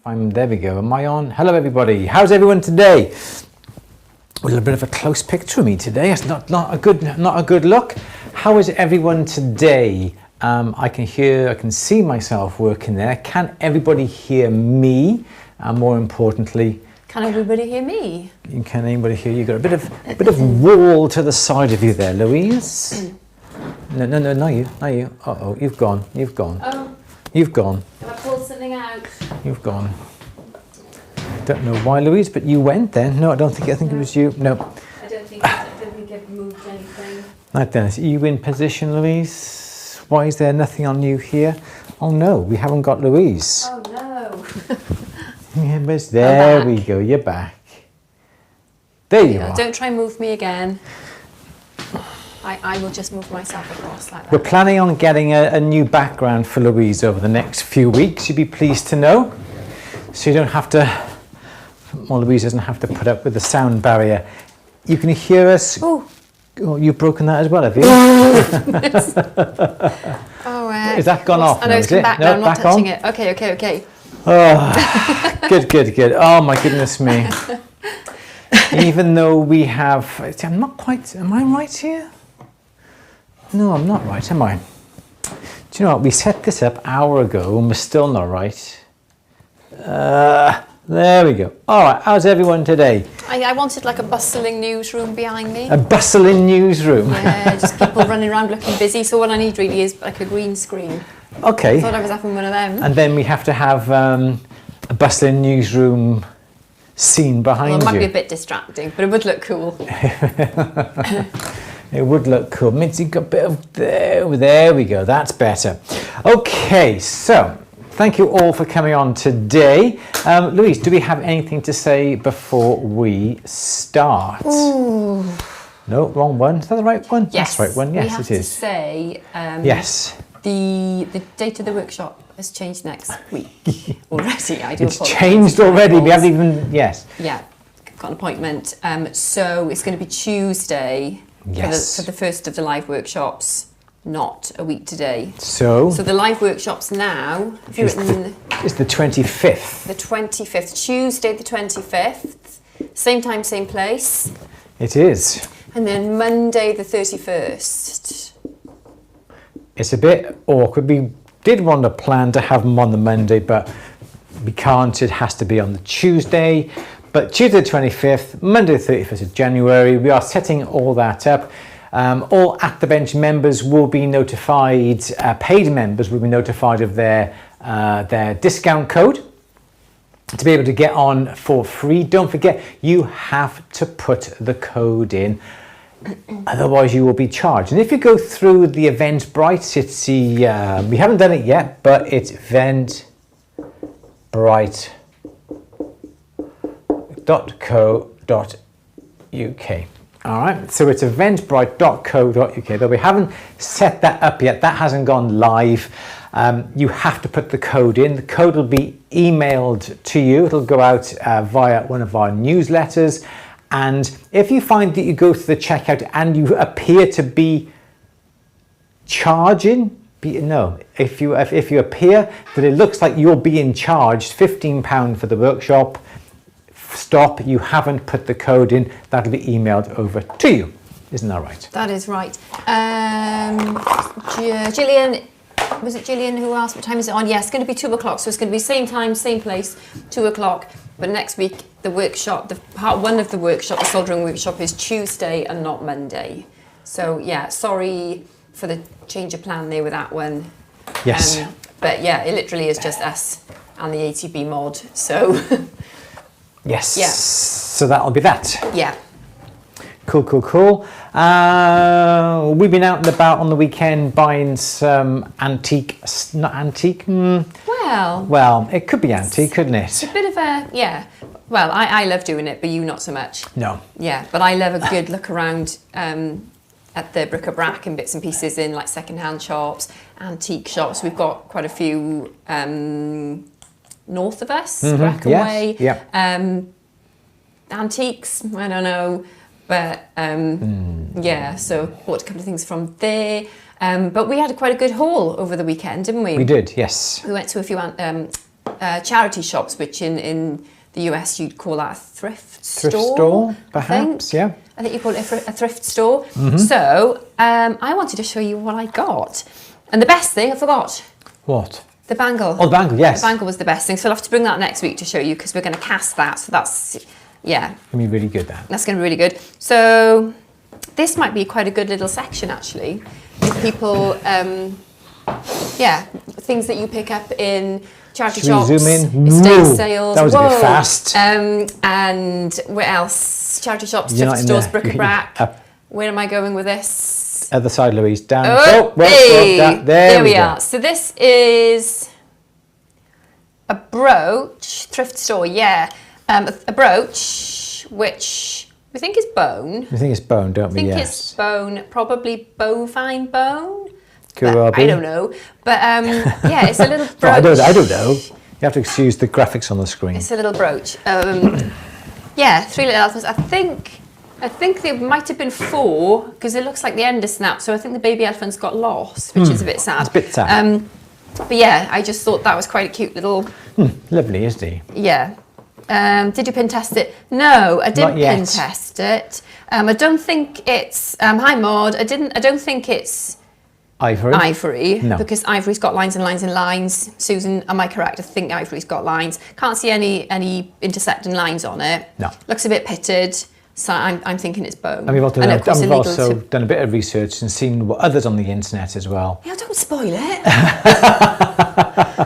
There we go. Am I on? Hello, everybody. How's everyone today? A little bit of a close picture of me today. It's not a good look. How is everyone today? I can see myself working there. Can everybody hear me? And more importantly, can everybody hear me? Can anybody hear you? Got a bit of wall to the side of you there, Louise. No, not you. Uh-oh, you've gone. Oh. You've gone. Have I pulled something out? You've gone. Don't know why, Louise, but you went then. No, I think it was you. No. I don't think I've moved anything. Right then, are you in position, Louise? Why is there nothing on you here? Oh no, we haven't got Louise. Oh no. Yeah, but there we go, you're back. There you are. Don't try and move me again. I will just move myself across like that. We're planning on getting a new background for Louise over the next few weeks, you'd be pleased to know. So you don't have to, well, Louise doesn't have to put up with the sound barrier. You can hear us. Oh, you've broken that as well, have you? Is that gone off? I know, it's come back now, I'm not touching it. Okay. Oh, good. Oh my goodness me. Even though we have, am I right here? No, I'm not right, am I? Do you know what, we set this up an hour ago and we're still not right. There we go. All right, how's everyone today? I wanted like a bustling newsroom behind me. A bustling newsroom? Yeah, just people running around looking busy. So what I need really is like a green screen. Okay. I thought I was having one of them. And then we have to have a bustling newsroom scene behind you. Well, it might be a bit distracting, but it would look cool. It would look cool. Means you've got a bit of there we go. That's better. Okay, so thank you all for coming on today. Louise, do we have anything to say before we start? Ooh. No, wrong one. Is that the right one? Yes. That's the right one. Yes, we have it is. To say, yes. The date of the workshop has changed next week already. I do It's apologise. changed already. We haven't even, yes. Yeah, got an appointment. So it's going to be Tuesday for the first of the live workshops, not a week today. So the live workshops now, it's the 25th. The 25th, Tuesday the 25th, same time, same place. It is. And then Monday the 31st. It's a bit awkward. We did want to plan to have them on the Monday, but we can't. It has to be on the Tuesday. But Tuesday the 25th, Monday the 31st of January, we are setting all that up. All At The Bench members will be notified, paid members will be notified of their discount code to be able to get on for free. Don't forget, you have to put the code in. Otherwise you will be charged. And if you go through the Eventbrite, it's the we haven't done it yet, but it's eventbrite.co.uk. all right, so it's eventbrite.co.uk, though we haven't set that up yet. That hasn't gone live. You have to put the code in. The code will be emailed to you. It'll go out via one of our newsletters. And if you find that you go to the checkout and you appear to be charging, if you appear that it looks like you're being charged £15 for the workshop, stop, you haven't put the code in, that'll be emailed over to you. Isn't that right? That is right. Gillian, was it Gillian who asked what time is it on? Yes, it's going to be 2 o'clock, so it's going to be same time, same place, 2 o'clock. But next week, the workshop, the part one of the workshop, the soldering workshop, is Tuesday and not Monday. So yeah, sorry for the change of plan there with that one. Yes. But yeah, it literally is just us and the ATB mod. So yes. Yeah. So that'll be that. Yeah. Cool. We've been out and about on the weekend buying some not antique. Well, it could be antique, couldn't it? It's a bit of a, yeah. Well, I love doing it, but you not so much. No. Yeah, but I love a good look around at the bric-a-brac and bits and pieces in like second-hand shops, antique shops. We've got quite a few north of us, Brackenway. Yes. Yeah. Antiques, I don't know. But yeah, so bought a couple of things from there. But we had quite a good haul over the weekend, didn't we? We did, yes. We went to a few charity shops, which in the US you'd call that a thrift store. Thrift store, perhaps, yeah. I think you call it a thrift store. So I wanted to show you what I got. And the best thing, I forgot. What? The bangle. Oh, the bangle, yes. The bangle was the best thing. So I'll have to bring that next week to show you because we're going to cast that. So that's, yeah. It's going to be really good, that. That's going to be really good. So this might be quite a good little section, actually. If people, things that you pick up in charity shops, zoom in? estate sales. That was a bit fast. And where else? Charity shops, thrift stores, bric-a-brac. Where am I going with this? Other side, Louise. Down. There we are. So this is a brooch, thrift store, yeah. A brooch, which we think is bone. We think it's bone, don't we? I think Yes. it's bone, probably bovine bone. Kohlrabi. I don't know. But yeah, it's a little brooch. I don't know. You have to excuse the graphics on the screen. It's a little brooch. Yeah, 3 little elephants. I think there might have been 4 because it looks like the end is snapped. So I think the baby elephant's got lost, which is a bit sad. It's a bit sad. But yeah, I just thought that was quite a cute little. Lovely, isn't he? Yeah. Did you pin test it? No, I didn't pin test it. I don't think it's. Hi Maud. I don't think it's ivory. No. Because ivory's got lines and lines and lines. Susan, am I correct? I think ivory's got lines. Can't see any intersecting lines on it. No. Looks a bit pitted. So I'm thinking it's bone. And we've also done a bit of research and seen what others on the internet as well. Yeah, don't spoil it.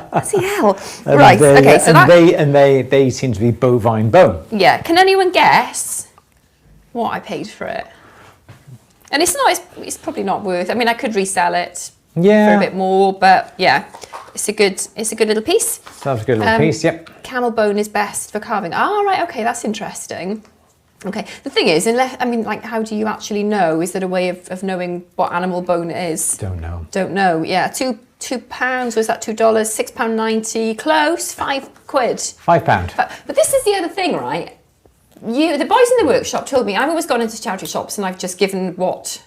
Bloody hell. Right, okay, so they seem to be bovine bone. Yeah, can anyone guess what I paid for it? And it's probably not worth. I mean, I could resell it for a bit more, but yeah, it's a good little piece. That's a good little piece. Yep. Camel bone is best for carving. Oh, right, okay, that's interesting. Okay, the thing is, how do you actually know? Is there a way of knowing what animal bone it is? Don't know. Don't know. Yeah, £2. Was that $2? £6.90. Close. £5. £5. But this is the other thing, right? The boys in the workshop told me I've always gone into charity shops and I've just given what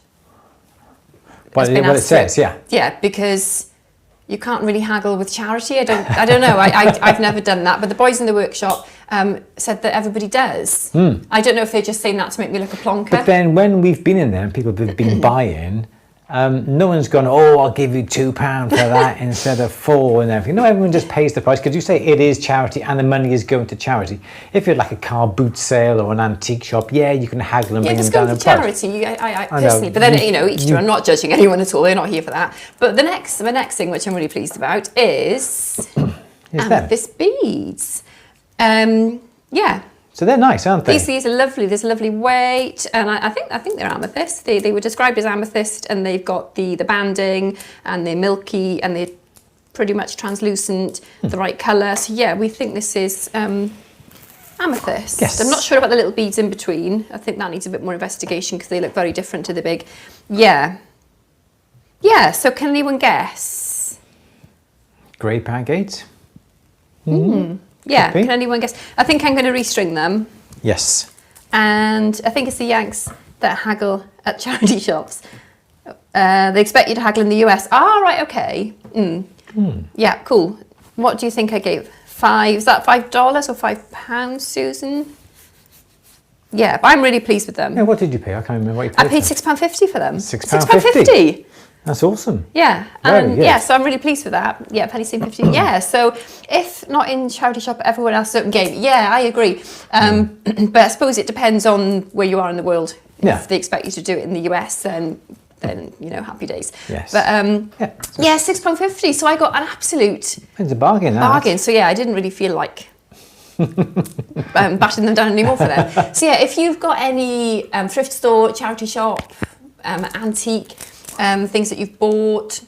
it says, yeah. Yeah, because you can't really haggle with charity. I don't know. I've never done that. But the boys in the workshop said that everybody does. I don't know if they're just saying that to make me look a plonker. But then when we've been in there and people have been buying, no one's gone, oh, I'll give you £2 for that instead of 4 and everything. No, everyone just pays the price because you say it is charity and the money is going to charity. If you're like a car boot sale or an antique shop, yeah, you can haggle and bring them down in price. Charity, I personally. But then, each to, I'm not judging anyone at all. They're not here for that. But the next thing, which I'm really pleased about, is amethyst beads. Yeah. So they're nice, aren't they? These are lovely. There's a lovely weight, and I think they're amethyst. They were described as amethyst, and they've got the banding, and they're milky, and they're pretty much translucent, the right colour. So yeah, we think this is amethyst. Yes. I'm not sure about the little beads in between. I think that needs a bit more investigation because they look very different to the big. Yeah. Yeah. So can anyone guess? Grey pancakes. Yeah, can anyone guess? I think I'm going to restring them. Yes. And I think it's the Yanks that haggle at charity shops. They expect you to haggle in the US. Ah, right, okay. Yeah, cool. What do you think I gave? Is that $5 or £5, Susan? Yeah, but I'm really pleased with them. Yeah, what did you pay? I can't remember what you paid. I paid £6.50 for them. £6.50? That's awesome. Yeah, and yeah, so I'm really pleased with that. Yeah, penny seemed 50. Yeah, so if not in charity shop, everyone else certain game. Yeah, I agree. But I suppose it depends on where you are in the world. If they expect you to do it in the US, then happy days. Yes. But yeah, £6.50. So I got an absolute. It's a bargain. Bargain. So yeah, I didn't really feel like batting them down anymore for them. So yeah, if you've got any thrift store, charity shop, antique. Things that you've bought,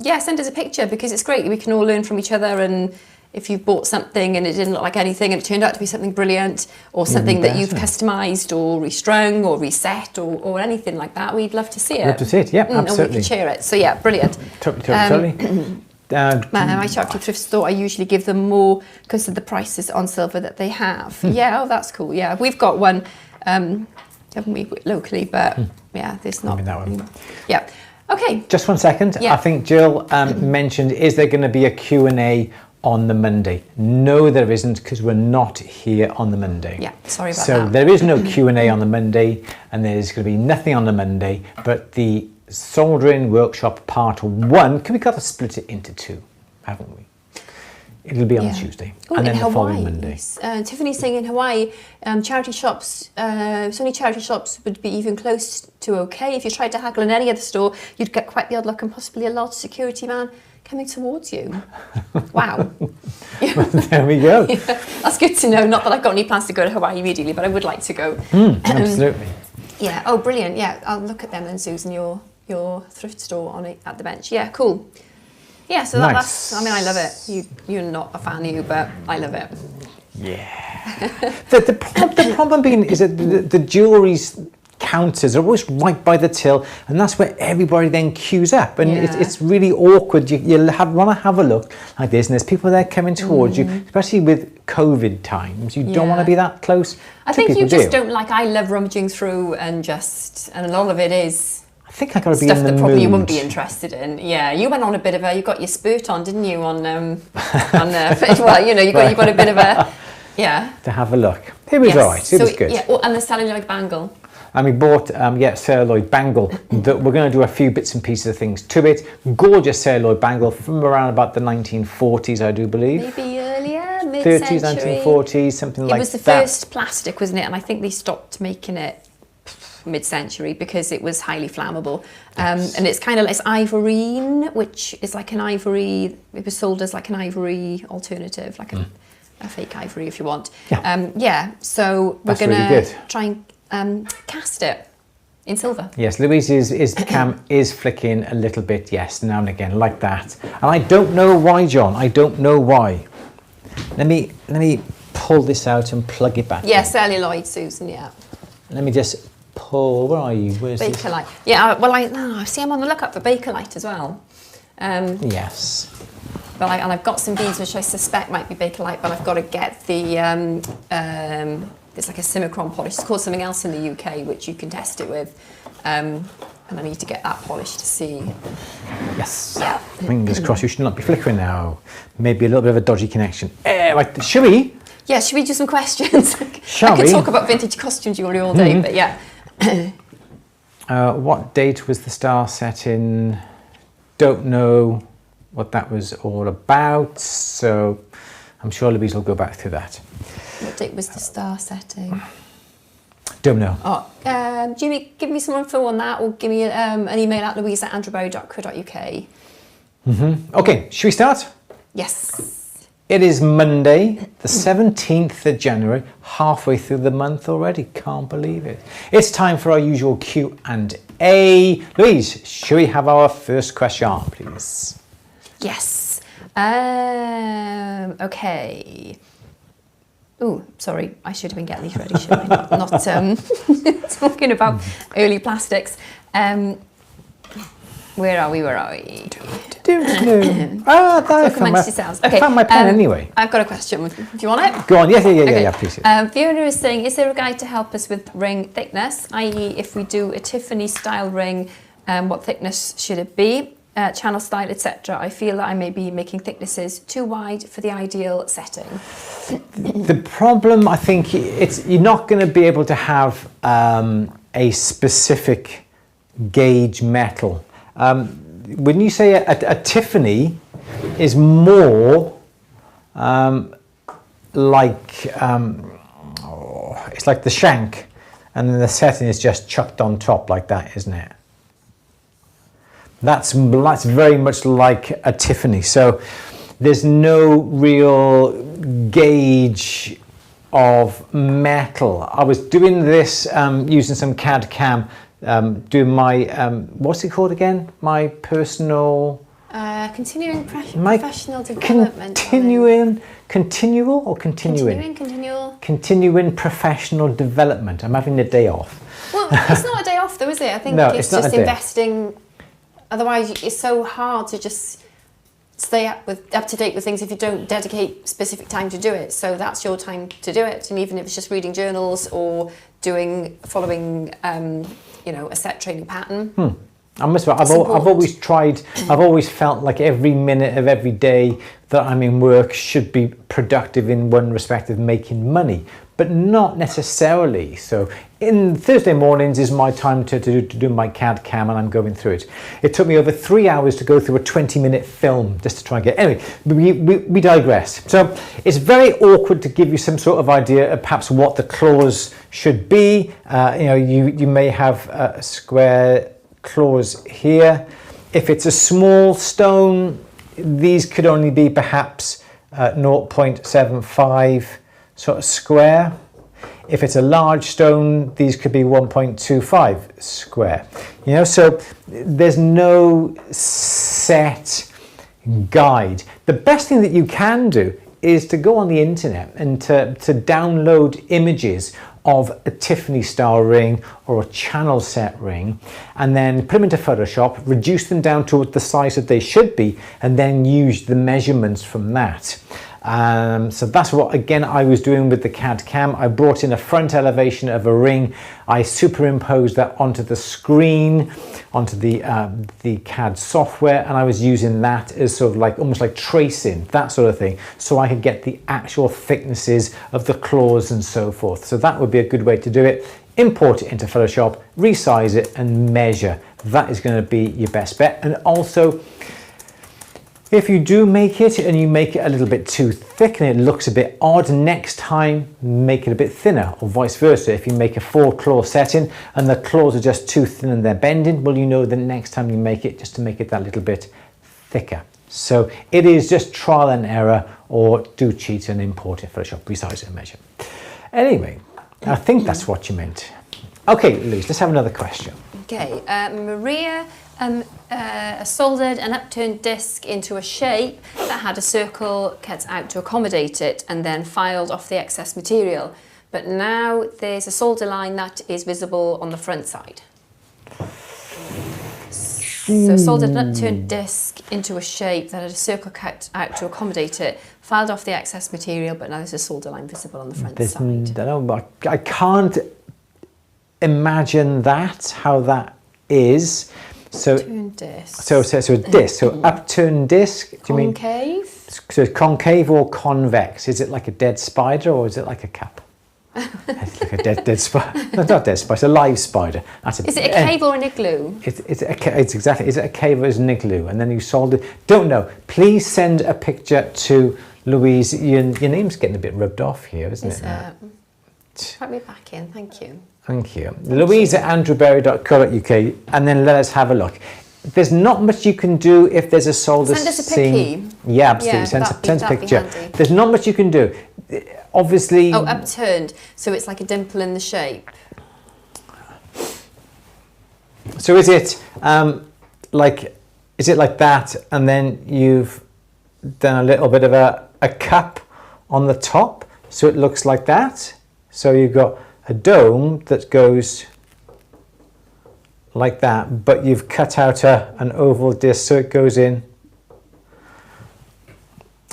send us a picture because it's great. We can all learn from each other, and if you've bought something and it didn't look like anything and it turned out to be something brilliant or something that you've customised or restrung or reset or anything like that, we'd love to see it. Love to see it, yeah, absolutely. And we can share it. So yeah, brilliant. Totally. My charity thrift store, I usually give them more because of the prices on silver that they have. Yeah, that's cool. Yeah, we've got one. Haven't we, locally, but yeah, there's not. That one. Yeah. Okay. Just 1 second. Yeah. I think Jill mentioned, is there going to be a Q&A on the Monday. No, there isn't, because we're not here on the Monday. Yeah, sorry about that. So there is no Q&A on the Monday, and there's going to be nothing on the Monday, but the soldering workshop part 1, because we've got to split it into 2, haven't we? It'll be on the Tuesday, and then the following Monday. Tiffany's saying in Hawaii, charity shops, so many charity shops would be even close to okay. If you tried to haggle in any other store, you'd get quite the odd look and possibly a large security man coming towards you. Wow. There we go. Yeah, that's good to know. Not that I've got any plans to go to Hawaii immediately, but I would like to go. Absolutely. Yeah. Oh, brilliant. Yeah, I'll look at them then, Susan. Your thrift store on it at the bench. Yeah, cool. Yeah, so Nice. that's. I mean, I love it. You're not a fan of you, but I love it. Yeah. the problem being is that the jewellery's counters are always right by the till, and that's where everybody then queues up, and it's really awkward. You want to have a look like this, and there's people there coming towards you, especially with COVID times. You don't want to be that close. I think you just don't like. I love rummaging through and a lot of it is. I think I got to be stuff in the that probably you mood. wouldn't be interested in. Yeah, you went on a bit of you got your spurt on, didn't you? Well, you know, you got a bit of a, yeah. To have a look. It was alright. It was good. Yeah, and the celluloid bangle. And we bought, celluloid bangle. That we're going to do a few bits and pieces of things to it. Gorgeous celluloid bangle from around about the 1940s, I do believe. Maybe earlier, mid-century. 30s, 1940s, something like that. It was the first plastic, wasn't it? And I think they stopped making it mid-century because it was highly flammable. And it's kind of it's ivorine, which is like an ivory. It was sold as like an ivory alternative, like a fake ivory if you want. So we're going to try and cast it in silver. Yes, Louise's cam is flicking a little bit, yes, now and again, like that. And I don't know why, John. I don't know why. Let me pull this out and plug it back. Yeah, celluloid, Susan. Yeah. Let me just pull. Where are you? Where's this? Bakelite. Yeah. Well, I see. I'm on the lookout for Bakelite as well. Yes. But I've got some beads which I suspect might be Bakelite, but I've got to get the it's like a simicron polish. It's called something else in the UK, which you can test it with. And I need to get that polish to see. Yes. Yeah. Fingers crossed. You should not be flickering now. Maybe a little bit of a dodgy connection. Right. Should we? Yeah. Should we do some questions? Shall I could we? talk about vintage costume jewellery all day, but yeah. What date was the star set in? Don't know what that was all about. So I'm sure Louise will go back through that. What date was the star setting? Don't know. Oh, Jimmy, give me some info on that, or give me an email at louise@andrewbarry.co.uk. Okay, should we start? Yes. It is Monday, the 17th of January, halfway through the month already. Can't believe it. It's time for our usual Q&A. Louise, should we have our first question, please? Yes. Okay. Oh, sorry, I should have been getting these ready, should I? Not talking about early plastics. Where are we? I found my pen anyway. I've got a question. Do you want it? Go on. Yeah, please. Fiona is saying, is there a guide to help us with ring thickness? I.e., if we do a Tiffany style ring, what thickness should it be? Channel style, etc. I feel that I may be making thicknesses too wide for the ideal setting. The problem, I think, you're not going to be able to have a specific gauge metal. When you say a Tiffany is more like it's like the shank, and then the setting is just chucked on top like that, isn't it? That's very much like a Tiffany. So there's no real gauge of metal. I was doing this using some CAD CAM, doing my, what's it called again? My personal... continuing professional development. Continuing professional development. I'm having a day off. Well, it's not a day off though, is it? I think it's just investing. Otherwise, it's so hard to just stay up to date with things if you don't dedicate specific time to do it. So that's your time to do it. And even if it's just reading journals or following, a set training pattern, I must admit, I've always tried, I've always felt like every minute of every day that I'm in work should be productive in one respect of making money, but not necessarily. So in Thursday mornings is my time to do my CAD CAM, and I'm going through it. It took me over 3 hours to go through a 20-minute film just to try and get, anyway, we digress. So it's very awkward to give you some sort of idea of perhaps what the claws should be. You may have a square claws here. If it's a small stone, these could only be perhaps 0.75 sort of square. If it's a large stone, these could be 1.25 square. So there's no set guide. The best thing that you can do is to go on the internet and to download images of a Tiffany style ring or a channel set ring, and then put them into Photoshop, reduce them down to the size that they should be, and then use the measurements from that. So that's what, again, I was doing with the CAD CAM. I brought in a front elevation of a ring. I superimposed that onto the screen, onto the CAD software, and I was using that as sort of like almost like tracing, that sort of thing, so I could get the actual thicknesses of the claws and so forth. So that would be a good way to do it. Import it into Photoshop, resize it, and measure. That is going to be your best bet. And also, if you do make it and you make it a little bit too thick and it looks a bit odd, next time make it a bit thinner, or vice versa. If you make a 4-claw setting and the claws are just too thin and they're bending, well, you know the next time you make it, just to make it that little bit thicker. So it is just trial and error, or do cheat and import it, Photoshop, resize it and measure. Anyway, I think that's what you meant. Okay, Louise, let's have another question. Okay, Maria soldered an upturned disc into a shape that had a circle cut out to accommodate it, and then filed off the excess material. But now there's a solder line that is visible on the front side. So soldered an upturned disc into a shape that had a circle cut out to accommodate it, filed off the excess material, but now there's a solder line visible on the front side. I can't imagine how that is. So upturned disc. So a disc. So upturned disc. Do you mean concave? So concave or convex? Is it like a dead spider, or is it like a cup? It's like a dead spider. No, not dead spider. It's a live spider. Is it a cave or an igloo? It's exactly. Is it a cave or is it an igloo? And then you solder. Don't know. Please send a picture to Louise. Your name's getting a bit rubbed off here, isn't it? Put me back in. Thank you. Thank you. Louise at andrewberry.co.uk, and then let us have a look. There's not much you can do if there's a solder seam. Send us a picky. Yeah, absolutely. Yeah, send a picture. There's not much you can do. Obviously. Oh, upturned. So it's like a dimple in the shape. So is it like that, and then you've done a little bit of a cup on the top, so it looks like that? So you've got a dome that goes like that, but you've cut out an oval disc so it goes in.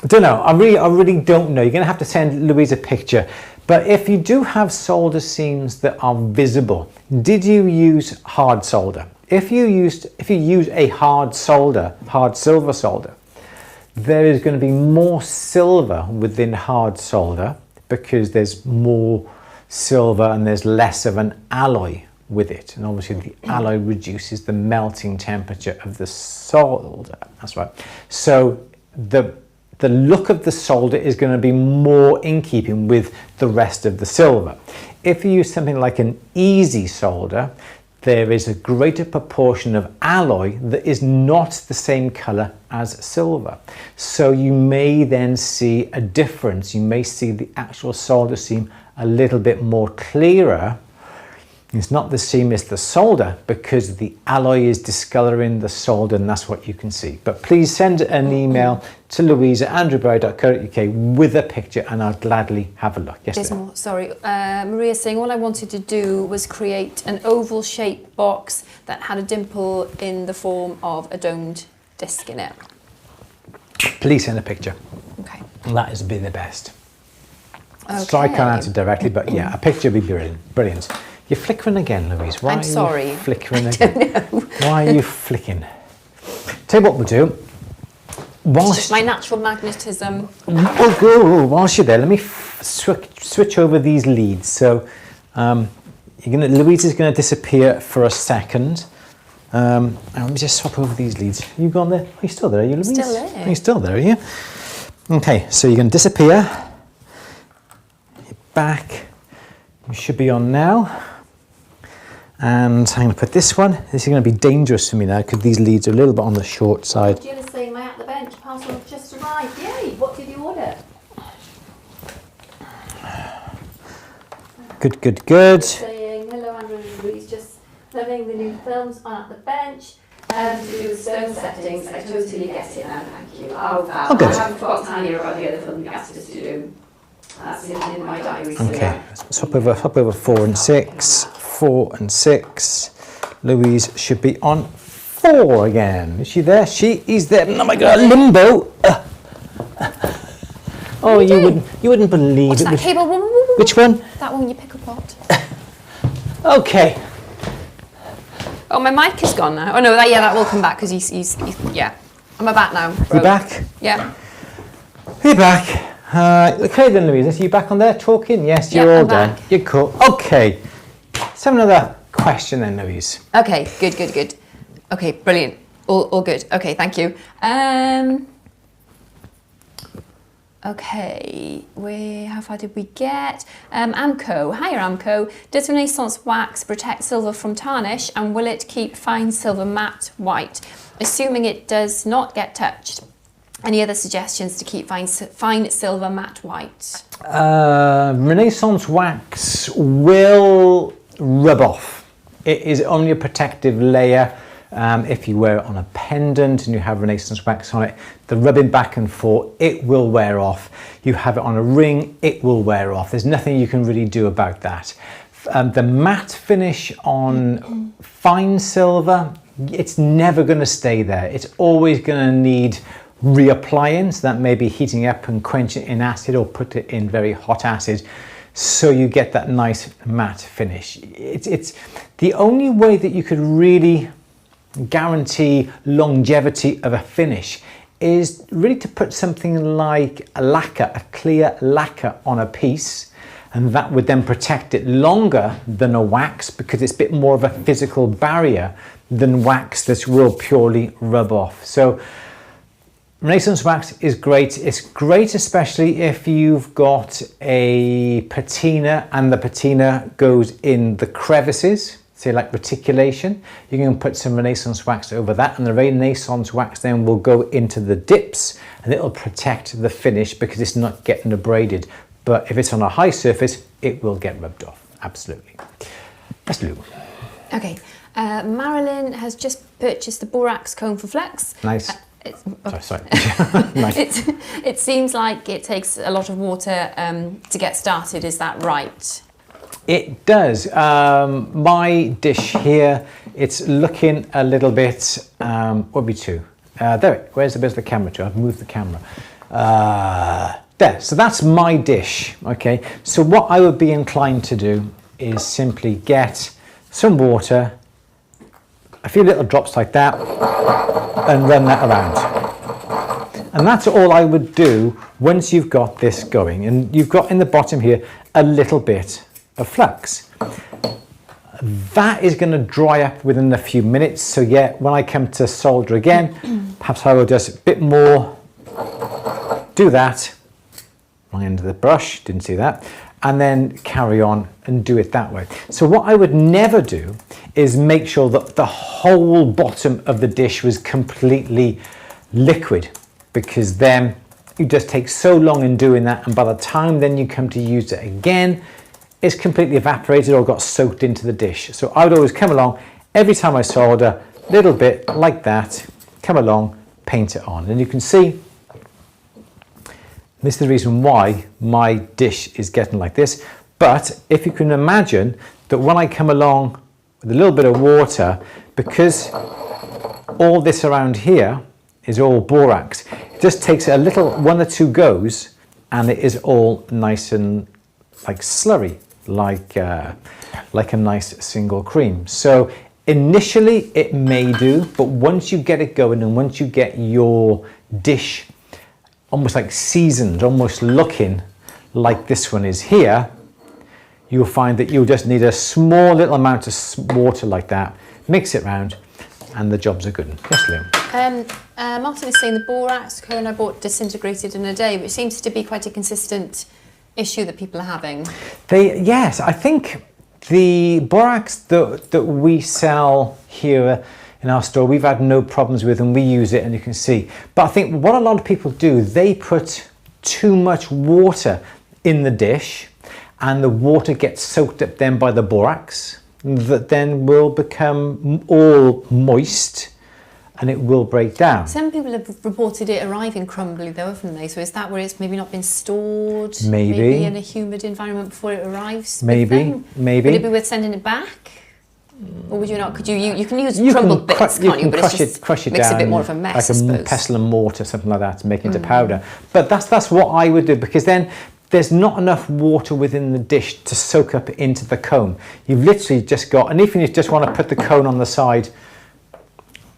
I don't know. I really don't know. You're going to have to send Louise a picture. But if you do have solder seams that are visible, did you use hard solder? If you use a hard silver solder, there is going to be more silver within hard solder because there's more silver and there's less of an alloy with it, and obviously the alloy reduces the melting temperature of the solder. That's right. So the look of the solder is going to be more in keeping with the rest of the silver. If you use something like an easy solder, there is a greater proportion of alloy that is not the same color as silver. So you may then see a difference. You may see the actual solder seam a little bit more clearer. It's not the same as the solder because the alloy is discoloring the solder, and that's what you can see. But please send an email to Louise at andrewberry.co.uk with a picture, and I'll gladly have a look. Yes, there's more. Sorry, Maria's saying all I wanted to do was create an oval shaped box that had a dimple in the form of a domed disc in it. Please send a picture. Okay. That has been the best. Okay. So I can't answer directly, but yeah, a picture would be brilliant. You're flickering again, Louise. Why I'm are sorry. You flickering I again? don't know. Why are you flicking? Tell you what we'll do. It's just my natural magnetism. Whilst you're there, let me switch over these leads. So Louise is going to disappear for a second. And let me just swap over these leads. You gone there? Are you still there? Are you, Louise? Still there. Are you still there? Are you? Okay, so you're going to disappear. You're back. You should be on now. And I'm going to put this one. This is going to be dangerous for me now because these leads are a little bit on the short side. Jill is saying my At the Bench parcel just arrived. Yay! What did you order? Good. Saying hello, Andrew and Louise. Just loving the new films on At the Bench. To do with stone settings. I totally get it now. Thank you. Oh, good. I haven't forgotten to tell you about the other film you asked us to do. That's in my diary. Okay, let's hop over 4 and 6. 4 and 6. Louise should be on 4 again. Is she there? She is there. Oh my God, limbo. Oh, you wouldn't believe What's it. that cable? Which one? That one, your pickle pot. Okay. Oh, my mic is gone now. Oh no, that will come back because he's yeah. I'm back now. You back? Yeah. You're back. Okay then, Louise. Are you back on there talking? Yes, you're all I'm done. back. You're cool. Okay. Let's have another question then, Louise. Okay, good. Okay, brilliant. All good. Okay, thank you. Okay, how far did we get? Amco, hiya Amco. Does Renaissance wax protect silver from tarnish and will it keep fine silver matte white? Assuming it does not get touched. Any other suggestions to keep fine silver matte white? Renaissance wax will rub off. It is only a protective layer. If you wear it on a pendant and you have Renaissance wax on it, the rubbing back and forth, it will wear off. You have it on a ring, it will wear off. There's nothing you can really do about that. The matte finish on fine silver, it's never going to stay there. It's always going to need reapplying, so that may be heating up and quenching it in acid or put it in very hot acid so you get that nice matte finish. It's the only way that you could really guarantee longevity of a finish is really to put something like a lacquer, a clear lacquer on a piece, and that would then protect it longer than a wax because it's a bit more of a physical barrier than wax that will purely rub off. So Renaissance wax is great. It's great especially if you've got a patina and the patina goes in the crevices, say like reticulation. You can put some Renaissance wax over that and the Renaissance wax then will go into the dips and it'll protect the finish because it's not getting abraded. But if it's on a high surface, it will get rubbed off. Absolutely. That's Lou. Okay. Marilyn has just purchased the borax comb for Flex. Nice. Sorry. Nice. It seems like it takes a lot of water to get started. Is that right? It does. My dish here, it's looking a little bit, what would be 2? There, where's the camera to? I've moved the camera. There, so that's my dish, okay? So what I would be inclined to do is simply get some water, a few little drops like that, and run that around. And that's all I would do once you've got this going. And you've got in the bottom here a little bit of flux. That is going to dry up within a few minutes. So yeah, when I come to solder again, perhaps I will just a bit more, do that, wrong end of the brush, didn't see that, and then carry on and do it that way. So what I would never do is make sure that the whole bottom of the dish was completely liquid, because then you just take so long in doing that, and by the time then you come to use it again, it's completely evaporated or got soaked into the dish. So I would always come along, every time I solder, little bit like that, come along, paint it on. And you can see, this is the reason why my dish is getting like this. But if you can imagine that when I come along with a little bit of water, because all this around here is all borax, it just takes a little 1 or 2 goes and it is all nice and like slurry. like a nice single cream. So initially it may do, but once you get it going and once you get your dish almost like seasoned, almost looking like this one is here, you'll find that you'll just need a small little amount of water like that, mix it round, and the jobs are good. Yes, Lou? Martin is saying the borax cone I bought disintegrated in a day, which seems to be quite a consistent issue that people are having. Yes, I think the borax that we sell here in our store, we've had no problems with, and we use it, and you can see. But I think what a lot of people do, they put too much water in the dish, and the water gets soaked up then by the borax, that then will become all moist, and it will break down. Some people have reported it arriving crumbly though, haven't they? So is that where it's maybe not been stored? Maybe in a humid environment before it arrives? Maybe. Would it be worth sending it back? Or would you not? Could you can use crumbled bits, can't you? But crush it's just it makes down, a bit more of a mess, like a pestle and mortar, something like that, to make it into powder. But that's what I would do, because then there's not enough water within the dish to soak up into the cone. You've literally just got, and if you just want to put the cone on the side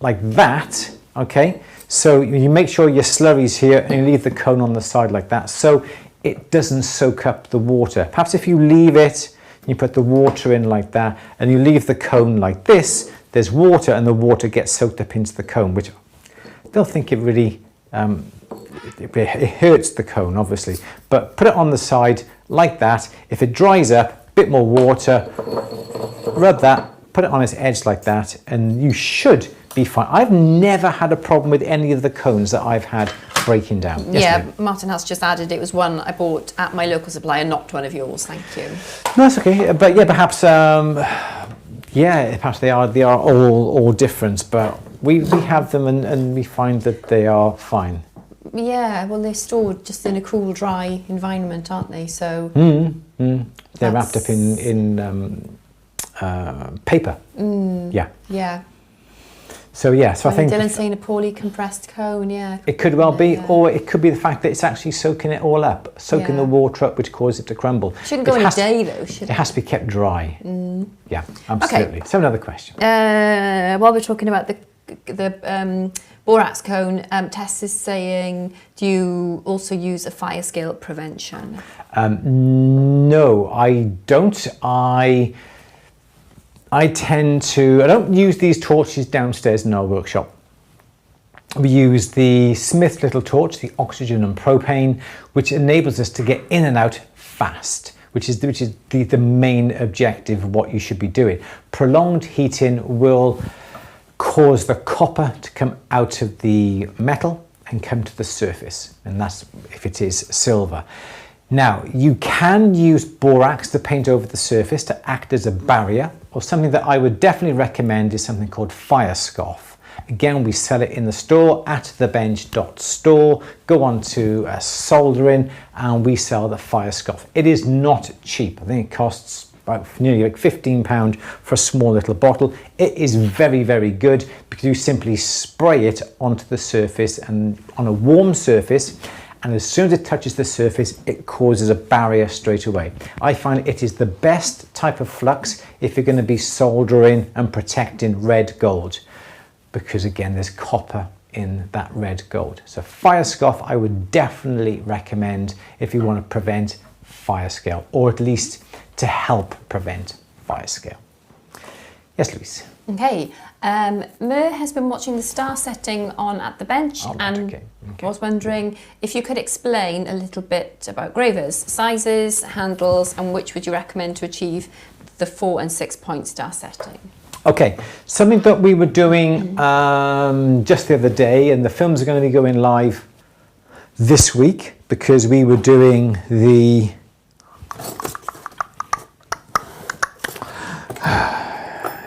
like that, okay, so you make sure your slurry's here and you leave the cone on the side like that, so it doesn't soak up the water. Perhaps if you leave it, you put the water in like that, and you leave the cone like this, there's water, and the water gets soaked up into the cone, which I don't think it really, it hurts the cone, obviously. But put it on the side like that. If it dries up, bit more water, rub that, put it on its edge like that, and you should be fine. I've never had a problem with any of the cones that I've had breaking down. Yes, yeah, ma'am. Martin has just added it was one I bought at my local supplier, not one of yours. Thank you. No, that's okay. But yeah, perhaps perhaps they are all different. But we have them and we find that they are fine. Yeah, well, they're stored just in a cool, dry environment, aren't they? So they're wrapped up in paper. Yeah. Yeah. So yeah, so I think Dylan's saying a poorly compressed cone. Yeah. it could well be, or it could be the fact that it's actually soaking it all up, soaking the water up, which causes it to crumble. Shouldn't go in a day though, should it? It has to be kept dry. Yeah, absolutely. So another question. While we're talking about the borax cone, Tess is saying, do you also use a fire scale prevention? No, I don't. I don't use these torches downstairs in our workshop. We use the Smith little torch, the oxygen and propane, which enables us to get in and out fast, which is the main objective of what you should be doing. Prolonged heating will cause the copper to come out of the metal and come to the surface, and that's if it is silver. Now, you can use borax to paint over the surface to act as a barrier, or something that I would definitely recommend is something called fire scoff. Again, we sell it in the store at atthebench.store. Go on to soldering, and we sell the fire scoff. It is not cheap. I think it costs about nearly like £15 for a small little bottle. It is very, very good because you simply spray it onto the surface, and on a warm surface, and as soon as it touches the surface, it causes a barrier straight away. I find it is the best type of flux if you're going to be soldering and protecting red gold, because again, there's copper in that red gold. So fire scoff, I would definitely recommend if you want to prevent fire scale, or at least to help prevent fire scale. Yes, Louise. Okay. Mer has been watching the star setting on At the Bench and was wondering if you could explain a little bit about gravers, sizes, handles, and which would you recommend to achieve the 4 and 6 point star setting? Okay, something that we were doing just the other day, and the films are going to be going live this week because we were doing the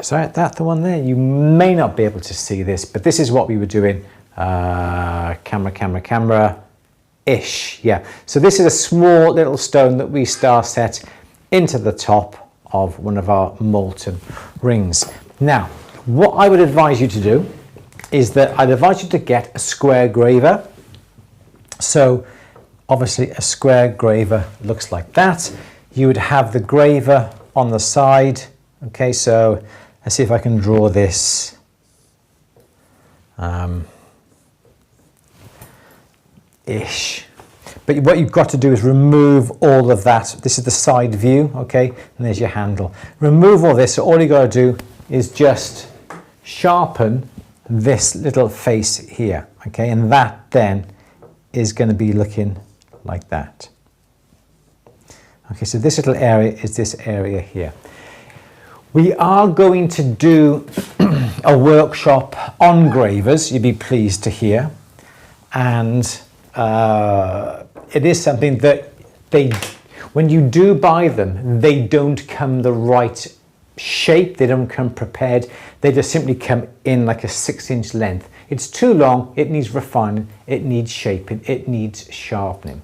sorry, that's the one there. You may not be able to see this, but this is what we were doing. Camera-ish, yeah. So this is a small little stone that we star set into the top of one of our molten rings. Now, what I would advise you to do is that I'd advise you to get a square graver. So obviously a square graver looks like that. you would have the graver on the side. Okay, so let's see if I can draw this. Ish. But what you've got to do is remove all of that. This is the side view, okay? And there's your handle. Remove all this. So all you got to do is just sharpen this little face here, okay? And that then is going to be looking like that. Okay, so this little area is this area here. We are going to do a workshop on gravers, you'd be pleased to hear. And it is something that when you do buy them, they don't come the right shape, they don't come prepared, they just simply come in like a 6-inch length. It's too long, it needs refining, it needs shaping, it needs sharpening.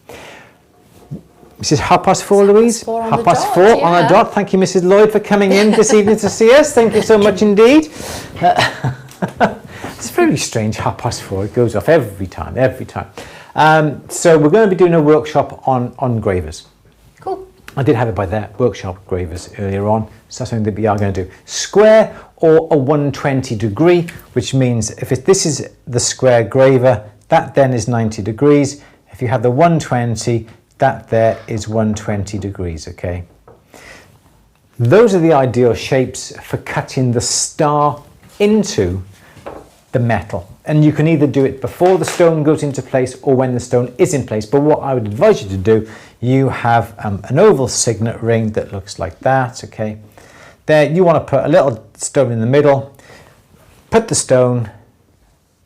This is 4:30, Louise? 4:30 on the dot. Thank you, Mrs. Lloyd, for coming in this evening to see us. Thank you so much indeed. It's very strange, 4:30. It goes off every time, every time. So we're going to be doing a workshop on gravers. Cool. I did have it by there, workshop gravers earlier on. So that's something that we are going to do. Square or a 120 degree, which means if this is the square graver, that then is 90 degrees. If you have the 120, that there is 120 degrees, okay? Those are the ideal shapes for cutting the star into the metal. And you can either do it before the stone goes into place or when the stone is in place. But what I would advise you to do, you have an oval signet ring that looks like that, okay? There, you want to put a little stone in the middle, put the stone,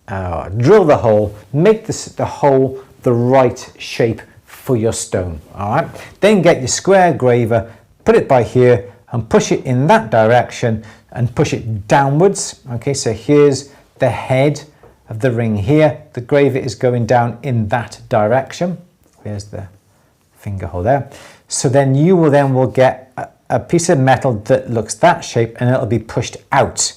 drill the hole, make the hole the right shape for your stone, all right? Then get your square graver, put it by here and push it in that direction and push it downwards, okay? So here's the head of the ring here. The graver is going down in that direction. There's the finger hole there. So then you will get a piece of metal that looks that shape and it'll be pushed out.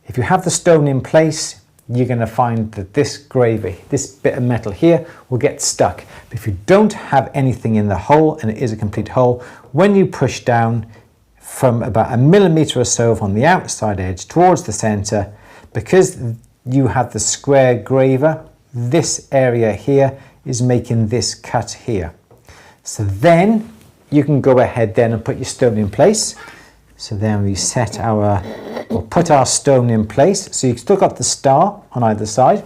If you have the stone in place, you're going to find that this graver, this bit of metal here, will get stuck. But if you don't have anything in the hole, and it is a complete hole, when you push down from about 1 millimeter or so on the outside edge towards the center, because you have the square graver, this area here is making this cut here. So then you can go ahead then and put your stone in place. So then we set or put our stone in place. So you've still got the star on either side.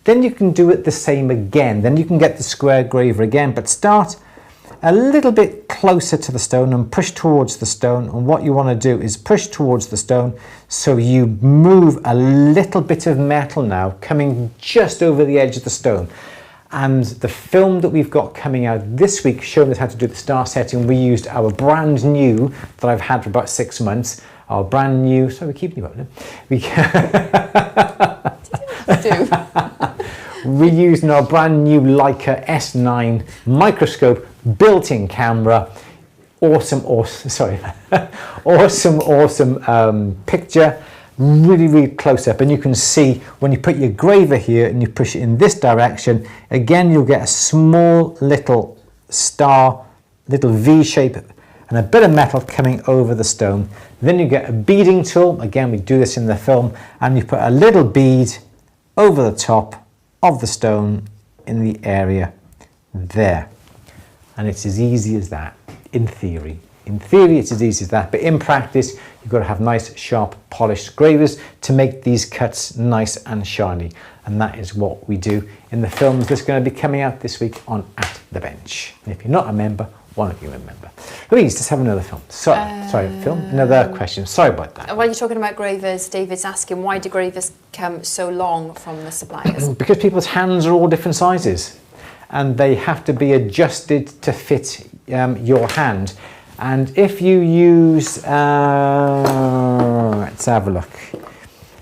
Then you can do it the same again. Then you can get the square graver again, but start a little bit closer to the stone and push towards the stone. And what you want to do is push towards the stone so you move a little bit of metal now coming just over the edge of the stone. And the film that we've got coming out this week showing us how to do the star setting, we used our brand new, that I've had for about 6 months, our brand new, sorry, we're keeping you up there. We used our brand new Leica S9 microscope, built-in camera, awesome picture, really close up, and you can see when you put your graver here and you push it in this direction, again you'll get a small little star, little V shape and a bit of metal coming over the stone. Then you get a beading tool, again we do this in the film, and you put a little bead over the top of the stone in the area there. And it's as easy as that, in theory. In theory, it's as easy as that, but in practice, you've got to have nice, sharp, polished gravers to make these cuts nice and shiny. And that is what we do in the films that's going to be coming out this week on At the Bench. And if you're not a member, why don't you remember? Louise, let's have another film. Another question. Sorry about that. While you're talking about gravers, David's asking, why do gravers come so long from the suppliers? Because people's hands are all different sizes and they have to be adjusted to fit your hand. And if you use, let's have a look.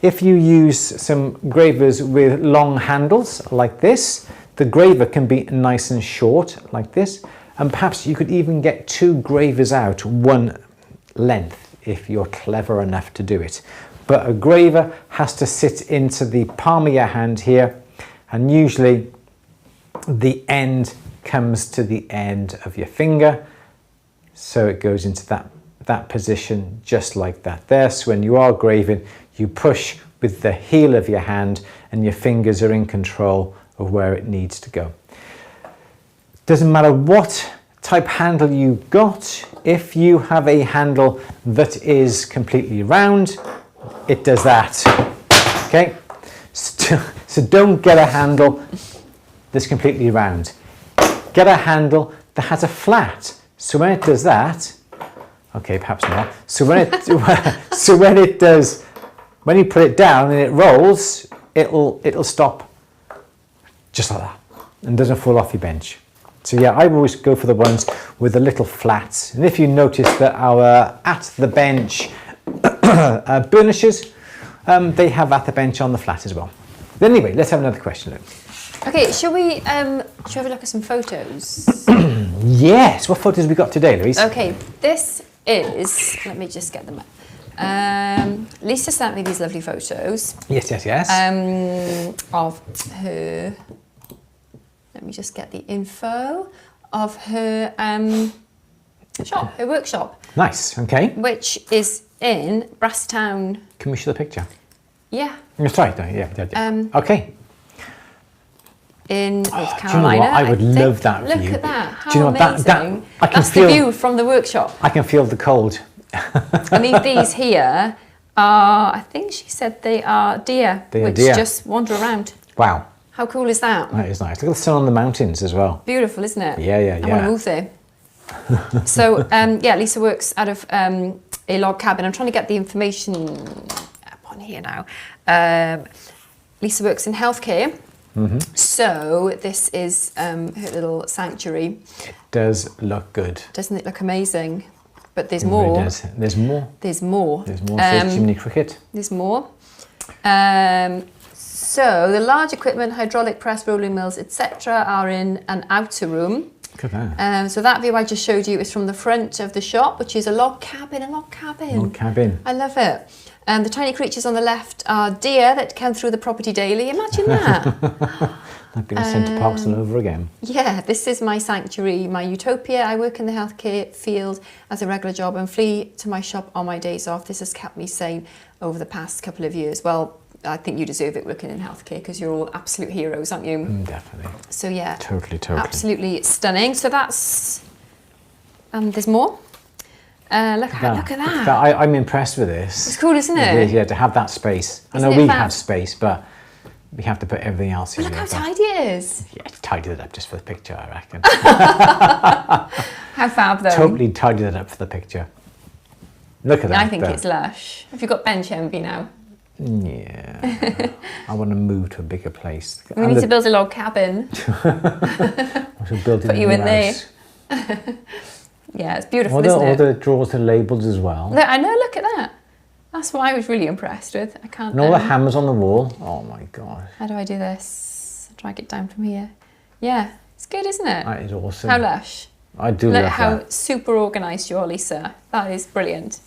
If you use some gravers with long handles like this, the graver can be nice and short like this. And perhaps you could even get 2 gravers out one length if you're clever enough to do it. But a graver has to sit into the palm of your hand here, and usually the end comes to the end of your finger. So it goes into that position just like that there. So when you are graving, you push with the heel of your hand and your fingers are in control of where it needs to go. Doesn't matter what type handle you got. If you have a handle that is completely round, it does that. Okay, so don't get a handle that's completely round. Get a handle that has a flat. So when it does that, okay, perhaps not. So when you put it down and it rolls, it'll stop just like that and doesn't fall off your bench. So yeah, I always go for the ones with the little flats. And if you notice that our At the Bench burnishes, they have At the Bench on the flat as well. But anyway, let's have another question, Luke. Okay, shall we have a look at some photos? Yes, what photos have we got today, Louise? Okay, this is, let me just get them up. Lisa sent me these lovely photos. Yes. Of her, let me just get the info, of her shop, her workshop. Nice, okay. Which is in Brasstown. Can we show the picture? Yeah. That's right, yeah. Okay. In North Do you know Carolina. what? I would love that for you. Look at that, how do you know amazing. That's the view from the workshop. I can feel the cold. And these here are, I think she said they are deer, which just wander around. Wow. How cool is that? That is nice. Look at the sun on the mountains as well. Beautiful, isn't it? Yeah. I want to move there. So, yeah, Lisa works out of a log cabin. I'm trying to get the information up on here now. Lisa works in healthcare. Mm-hmm. So this is her little sanctuary. It does look good. Doesn't it look amazing? But there's It more. really does. There's more. There's more. There's more. There's Jiminy Cricket. There's more. So the large equipment, hydraulic press, rolling mills, etc., are in an outer room. Look at that. So that view I just showed you is from the front of the shop, which is a log cabin. Log cabin. I love it. The tiny creatures on the left are deer that come through the property daily. Imagine that. Like being sent to parks all over again. Yeah, this is my sanctuary, my utopia. I work in the healthcare field as a regular job and flee to my shop on my days off. This has kept me sane over the past couple of years. Well, I think you deserve it working in healthcare because you're all absolute heroes, aren't you? Definitely. So yeah. Totally. Absolutely stunning. So that's, there's more. Look at that. I'm impressed with this. It's cool, isn't it? It is, yeah, to have that space. I know we have space, but we have to put everything else in. Look how tidy it is. Yeah, tidied it up just for the picture, I reckon. How fab, though. Totally tidied it up for the picture. Look at that. I think it's lush. Have you got bench envy now? Yeah. I want to move to a bigger place. We need to build a log cabin. Put you in there. Yeah, it's beautiful, isn't it? All the drawers are labelled as well. I know, look at that. That's what I was really impressed with. I can't... And all the hammers on the wall. Oh my God. How do I do this? Drag it down from here. Yeah, it's good, isn't it? That is awesome. How lush. I do love that. How super organised you are, Lisa. That is brilliant.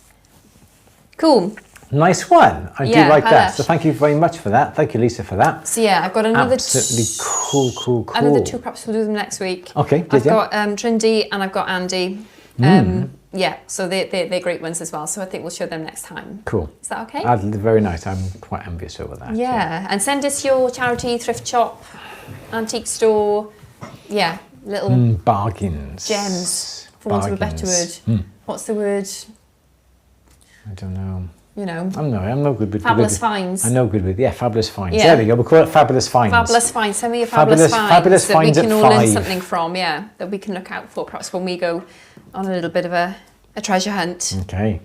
Cool. Nice one. I do like that. Lush. So thank you very much for that. Thank you, Lisa, for that. So yeah, I've got another... Absolutely cool. Another two, perhaps we'll do them next week. Okay. I've got Trindy and I've got Andy. Yeah, so they're great ones as well. So I think we'll show them next time. Cool. Is that okay? Very nice. I'm quite envious over that. Yeah, and send us your charity, thrift shop, antique store. Yeah, little bargains. Gems, for want of a better word. What's the word? I don't know. You know. I'm no good with fabulous finds. I'm no good with fabulous finds. Yeah. There we go. We'll call it fabulous finds. Fabulous finds. Send me your fabulous finds that we can all learn something from. Yeah, that we can look out for perhaps when we go on a little bit of a treasure hunt. Okay.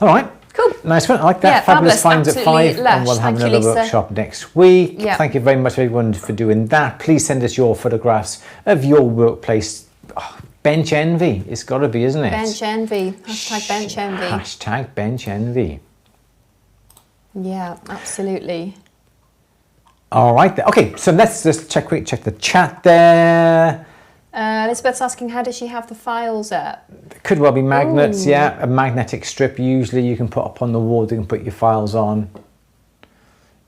All right. Cool. Nice one. I like that. Yeah, fabulous finds at 5. Lush. And we'll have Thank another you, workshop next week. Yeah. Thank you very much, everyone, for doing that. Please send us your photographs of your workplace. Oh, bench envy. It's got to be, isn't it? Bench envy. Hashtag bench envy. Hashtag bench envy. Yeah, absolutely. All right. Okay, so let's just check the chat there. Elizabeth's asking, how does she have the files up? Could well be magnets, Ooh. yeah. A magnetic strip usually you can put up on the wall, you can put your files on.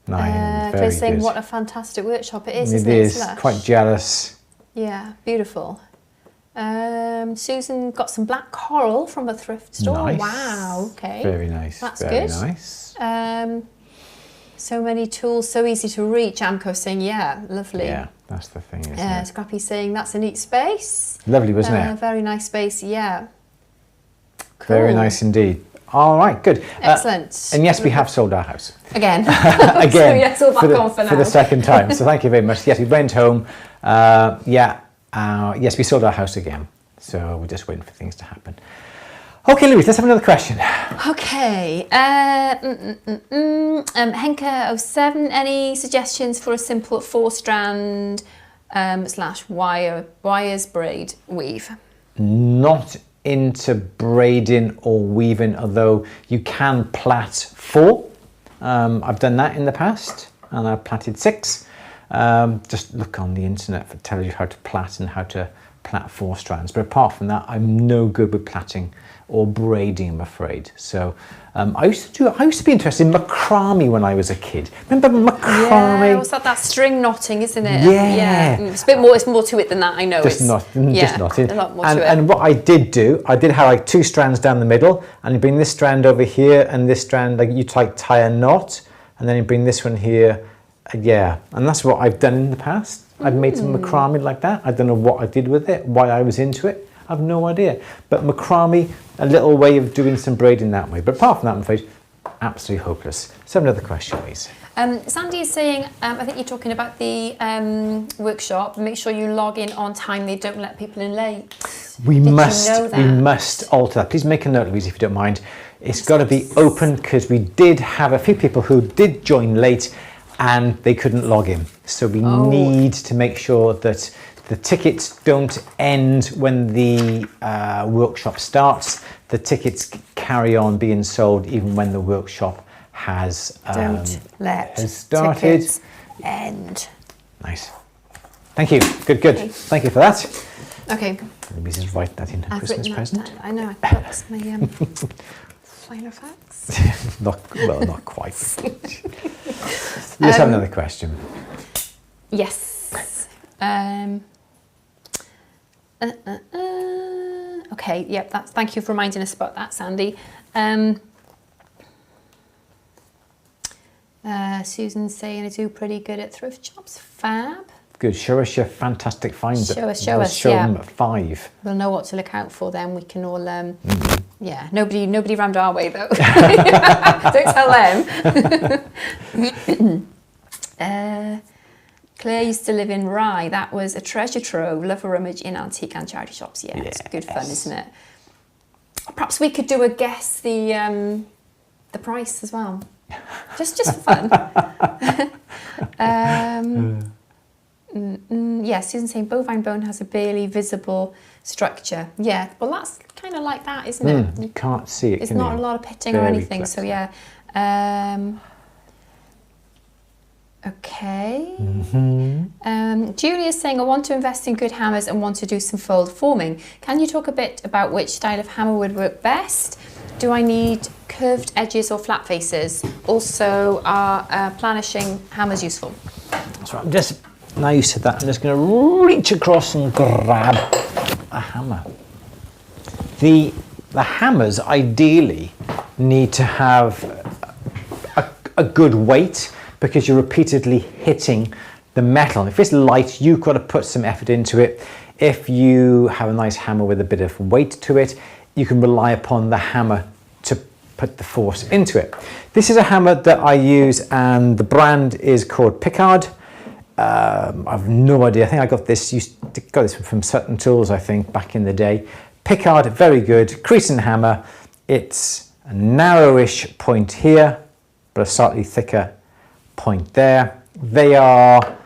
Very Claire's saying, good. what a fantastic workshop it is, It isn't it? is. It's lush. Quite jealous. Yeah, beautiful. Susan got some black coral from a thrift store. Nice. Wow, okay. Very nice. That's very good. Nice. So many tools, so easy to reach. Amco saying, yeah, lovely. Yeah, that's the thing, isn't it? Scrappy saying, that's a neat space. Lovely, wasn't it? Very nice space, yeah. Cool. Very nice indeed. All right, good. Excellent. And yes, we have sold our house. Again. Again, So yes, all back on for now. For the second time. So thank you very much. Yes, we went home. Yes, we sold our house again. So we're just waiting for things to happen. Okay, Louise, let's have another question. Okay. Henka07, any suggestions for a simple 4-strand / wires braid weave? Not into braiding or weaving, although you can plait 4. I've done that in the past, and I've plaited 6. Just look on the internet for tells you how to plait and how to plait 4 strands. But apart from that, I'm no good with plaiting or braiding, I'm afraid. So I used to be interested in macrame when I was a kid. Remember macrame? Yeah, what's that string knotting, isn't it? Yeah. It's a bit more. It's more to it than that. I know. Just knotting. A lot more to it. And what I did have like 2 strands down the middle, and you bring this strand over here, and this strand, like you tie a knot, and then you bring this one here. Yeah, and that's what I've done in the past. I've made some macrame like that. I don't know what I did with it, why I was into it. I've no idea. But macrame, a little way of doing some braiding that way. But apart from that, I'm afraid, absolutely hopeless. So another question, please. Sandy is saying, I think you're talking about the workshop. Make sure you log in on time. They don't let people in late. We must alter that. Please make a note, Louise, if you don't mind. It's got to be open, because we did have a few people who did join late and they couldn't log in. So we need to make sure that the tickets don't end when the workshop starts. The tickets carry on being sold even when the workshop has started. Tickets end. Nice. Thank you. Good. Okay. Thank you for that. Okay. Louise is writing that in her Christmas present. I know. I put my final facts. Not quite. Let's have another question. Yes. Okay, yep, thank you for reminding us about that, Sandy. Susan's saying I do pretty good at thrift shops. Fab. Good. Show us your fantastic finds. Show us. Show them at 5. We'll know what to look out for then. We can all, yeah, nobody rammed our way though. Don't tell them. Claire used to live in Rye. That was a treasure trove. Love a rummage in antique and charity shops. Yeah, it's good fun, isn't it? Perhaps we could do a guess the price as well, just for fun. Yeah, Susan's saying bovine bone has a barely visible structure. Yeah, well that's kind of like that, isn't it? You can't see it. It's not a lot of pitting or anything. Flexible. So yeah. Okay. Julia's saying, I want to invest in good hammers and want to do some fold forming. Can you talk a bit about which style of hammer would work best? Do I need curved edges or flat faces? Also, are planishing hammers useful? That's right. Now you said that, I'm just going to reach across and grab a hammer. The hammers ideally need to have a good weight, because you're repeatedly hitting the metal. If it's light, you've got to put some effort into it. If you have a nice hammer with a bit of weight to it, you can rely upon the hammer to put the force into it. This is a hammer that I use, and the brand is called Picard. I've no idea. I think I got this from Sutton Tools, I think, back in the day. Picard, very good. Cretan hammer. It's a narrowish point here, but a slightly thicker point there. Are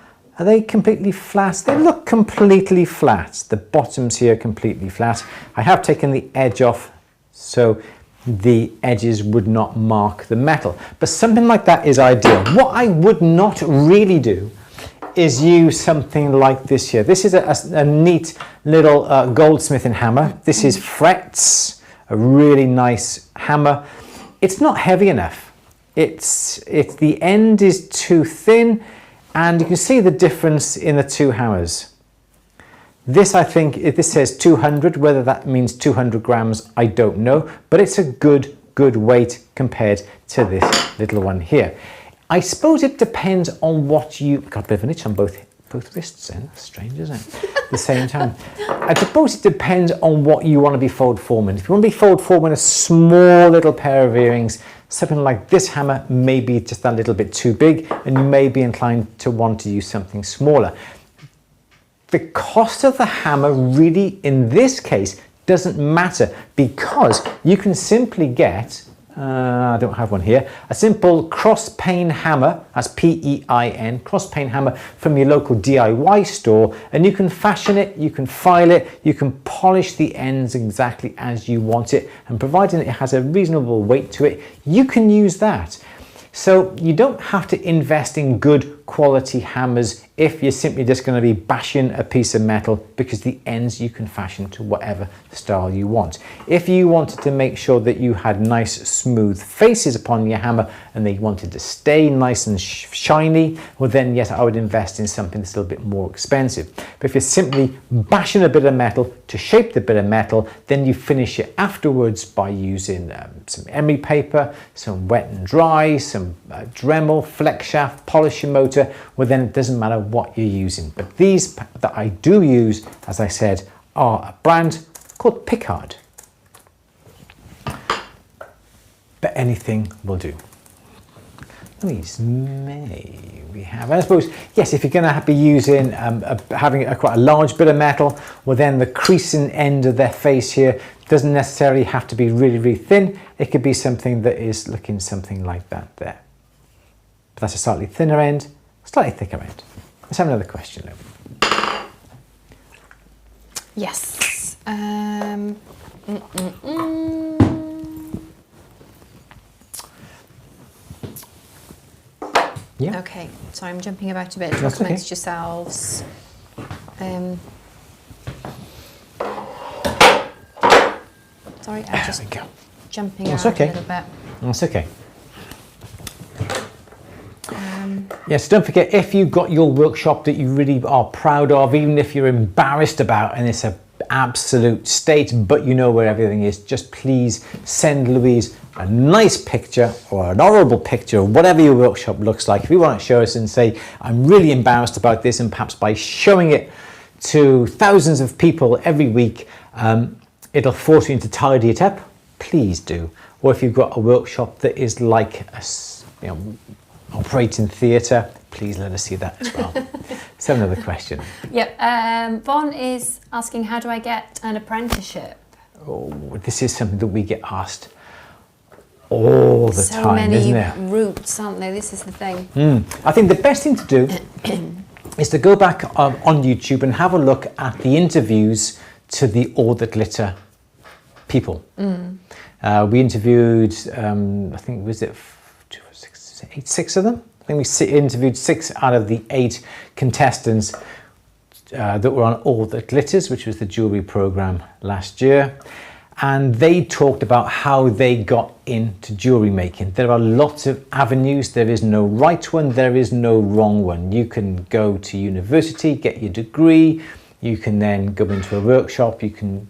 they completely flat? They look completely flat. The bottoms here are completely flat. I have taken the edge off so the edges would not mark the metal, but something like that is ideal. What I would not really do is use something like this here. This is a neat little goldsmithing hammer. This is Frets, a really nice hammer. It's not heavy enough. It's the end is too thin, and you can see the difference in the two hammers. This, I think, if this says 200, whether that means 200 grams, I don't know, but it's a good weight compared to this little one here. I suppose it depends on what you, got a bit of an itch on both wrists then, that's strange, isn't it? At the same time. I suppose it depends on what you want to be forward forming. If you want to be forward forming a small little pair of earrings, something like this hammer may be just a little bit too big, and you may be inclined to want to use something smaller. The cost of the hammer really, in this case, doesn't matter, because you can simply get, I don't have one here, a simple cross pane hammer, that's P-E-I-N, cross pane hammer from your local DIY store, and you can fashion it, you can file it, you can polish the ends exactly as you want it, and providing it has a reasonable weight to it, you can use that. So you don't have to invest in good quality hammers if you're simply just going to be bashing a piece of metal, because the ends you can fashion to whatever style you want. If you wanted to make sure that you had nice smooth faces upon your hammer and they wanted to stay nice and shiny, well then yes, I would invest in something that's a little bit more expensive. But if you're simply bashing a bit of metal to shape the bit of metal, then you finish it afterwards by using some emery paper, some wet and dry, some Dremel, flex shaft, polishing motor, well then it doesn't matter what you're using. But these that I do use, as I said, are a brand called Picard. But anything will do. Louise, may we have, I suppose, yes, if you're going to be using, having quite a large bit of metal, well then the creasing end of their face here doesn't necessarily have to be really, really thin. It could be something that is looking something like that there. But that's a slightly thinner end, slightly thicker end. Let's have another question, Lou. Yes. Yeah. Okay, so I'm jumping about a bit. That's Talk amongst okay. yourselves. Sorry, I'm just jumping That's around okay. a little bit. That's okay. Yes, don't forget, if you've got your workshop that you really are proud of, even if you're embarrassed about and it's an absolute state, but you know where everything is, just please send Louise a nice picture or an horrible picture of whatever your workshop looks like. If you want to show us and say, I'm really embarrassed about this, and perhaps by showing it to thousands of people every week, it'll force you to tidy it up, please do. Or if you've got a workshop that is like a, operating theatre, please let us see that as well. So another question. Yep. Vaughn is asking, how do I get an apprenticeship? Oh, this is something that we get asked all the time, isn't it? So many routes, aren't there? This is the thing. I think the best thing to do is to go back on YouTube and have a look at the interviews to the All That Glitter people. We interviewed, I think, was it 6 of them? I think we interviewed 6 out of the 8 contestants that were on All That Glitters, which was the jewellery programme last year. And they talked about how they got into jewellery making. There are lots of avenues. There is no right one, there is no wrong one. You can go to university, get your degree, you can then go into a workshop, you can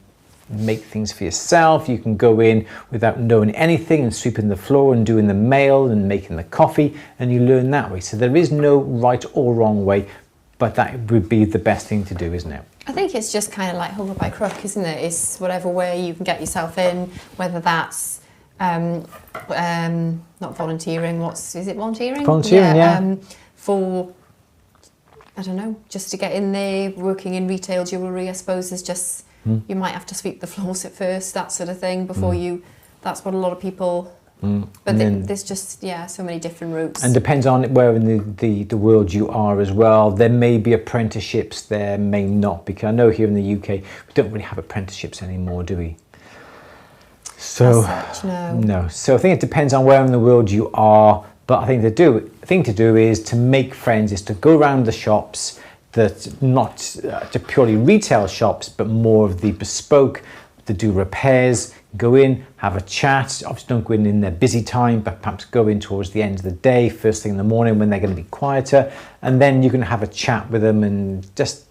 make things for yourself, you can go in without knowing anything and sweeping the floor and doing the mail and making the coffee, and you learn that way. So there is no right or wrong way, but that would be the best thing to do, isn't it? I think it's just kind of like hook by crook, isn't it? It's whatever way you can get yourself in, whether that's not volunteering, is it volunteering? Volunteering, yeah. For, I don't know, just to get in there, working in retail jewellery, I suppose, is just, you might have to sweep the floors at first, that sort of thing, before you, that's what a lot of people, but there's just, so many different routes. And depends on where in the world you are as well. There may be apprenticeships, there may not, because I know here in the UK, we don't really have apprenticeships anymore, do we? So, as such, no. No. So I think it depends on where in the world you are, but I think the thing to do is to make friends, is to go around the shops, that not to purely retail shops, but more of the bespoke, to do repairs, go in, have a chat. Obviously don't go in their busy time, but perhaps go in towards the end of the day, first thing in the morning when they're going to be quieter, and then you can have a chat with them and just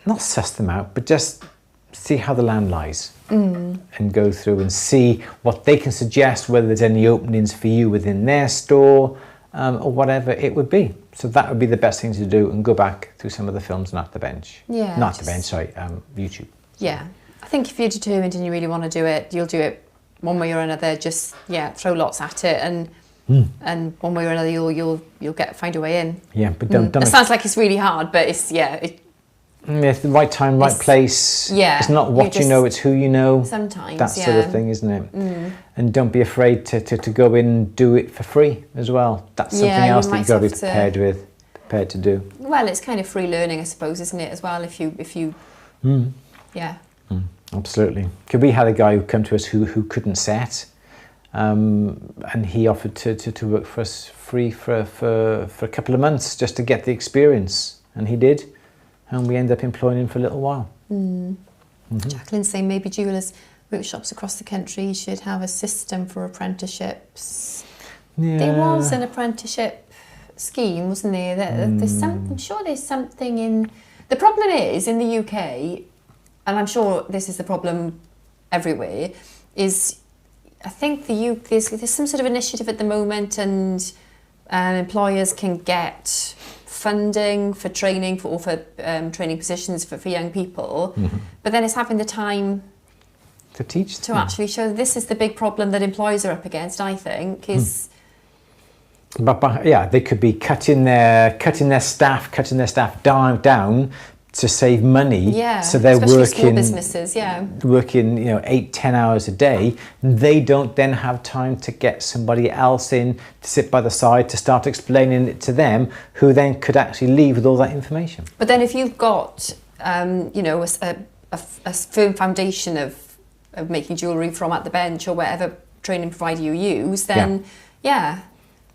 not suss them out, but just see how the land lies and go through and see what they can suggest, whether there's any openings for you within their store or whatever it would be. So that would be the best thing to do, and go back through some of the films on At the Bench. Yeah. Not At the Bench, sorry, YouTube. Yeah. I think if you're determined and you really want to do it, you'll do it one way or another. Just, throw lots at it, and one way or another you'll find a way in. Yeah, but don't It sounds like it's really hard, but it's, it's the right time, right place. Yeah. It's not what you know, it's who you know. Sometimes, that sort of thing, isn't it? And don't be afraid to go in and do it for free as well. That's something else that you've got to be prepared to do. Well, it's kind of free learning, I suppose, isn't it, as well, if you yeah. Absolutely. Because we had a guy who come to us who couldn't set, and he offered to work for us free for a couple of months just to get the experience, and he did, and we ended up employing him for a little while. Jacqueline's saying maybe jewellers' workshops across the country should have a system for apprenticeships. Yeah. There was an apprenticeship scheme, wasn't there? I'm sure there's something in... The problem is, in the UK, and I'm sure this is the problem everywhere, is I think there's some sort of initiative at the moment, and employers can get funding for training for training positions for young people, but then it's having the time to teach to actually show this is the big problem that employers are up against, I think, is... But yeah, they could be cutting their staff down to save money. Yeah, so they're especially working small businesses, working 8-10 hours a day. They don't then have time to get somebody else in to sit by the side to start explaining it to them, who then could actually leave with all that information. But then if you've got a firm foundation of making jewellery from At the Bench or whatever training provider you use, then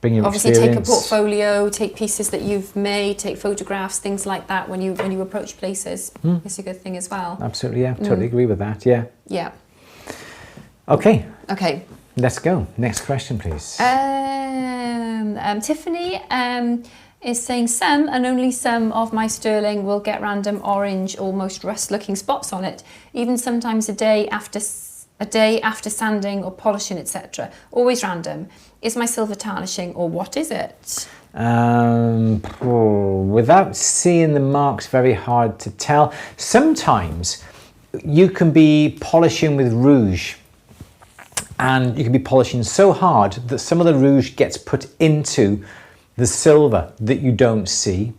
Bring your obviously experience. take a portfolio, take pieces that you've made, take photographs, things like that when you approach places. It's a good thing as well. Absolutely, yeah, totally agree with that. Yeah. Yeah. Okay. Okay. Let's go. Next question, please. Tiffany is saying some and only some of my sterling will get random orange, almost rust-looking spots on it, even sometimes a day after sanding or polishing, etc. Always random. Is my silver tarnishing, or what is it? Without seeing the marks, very hard to tell. Sometimes you can be polishing with rouge, and you can be polishing so hard that some of the rouge gets put into the silver that you don't see.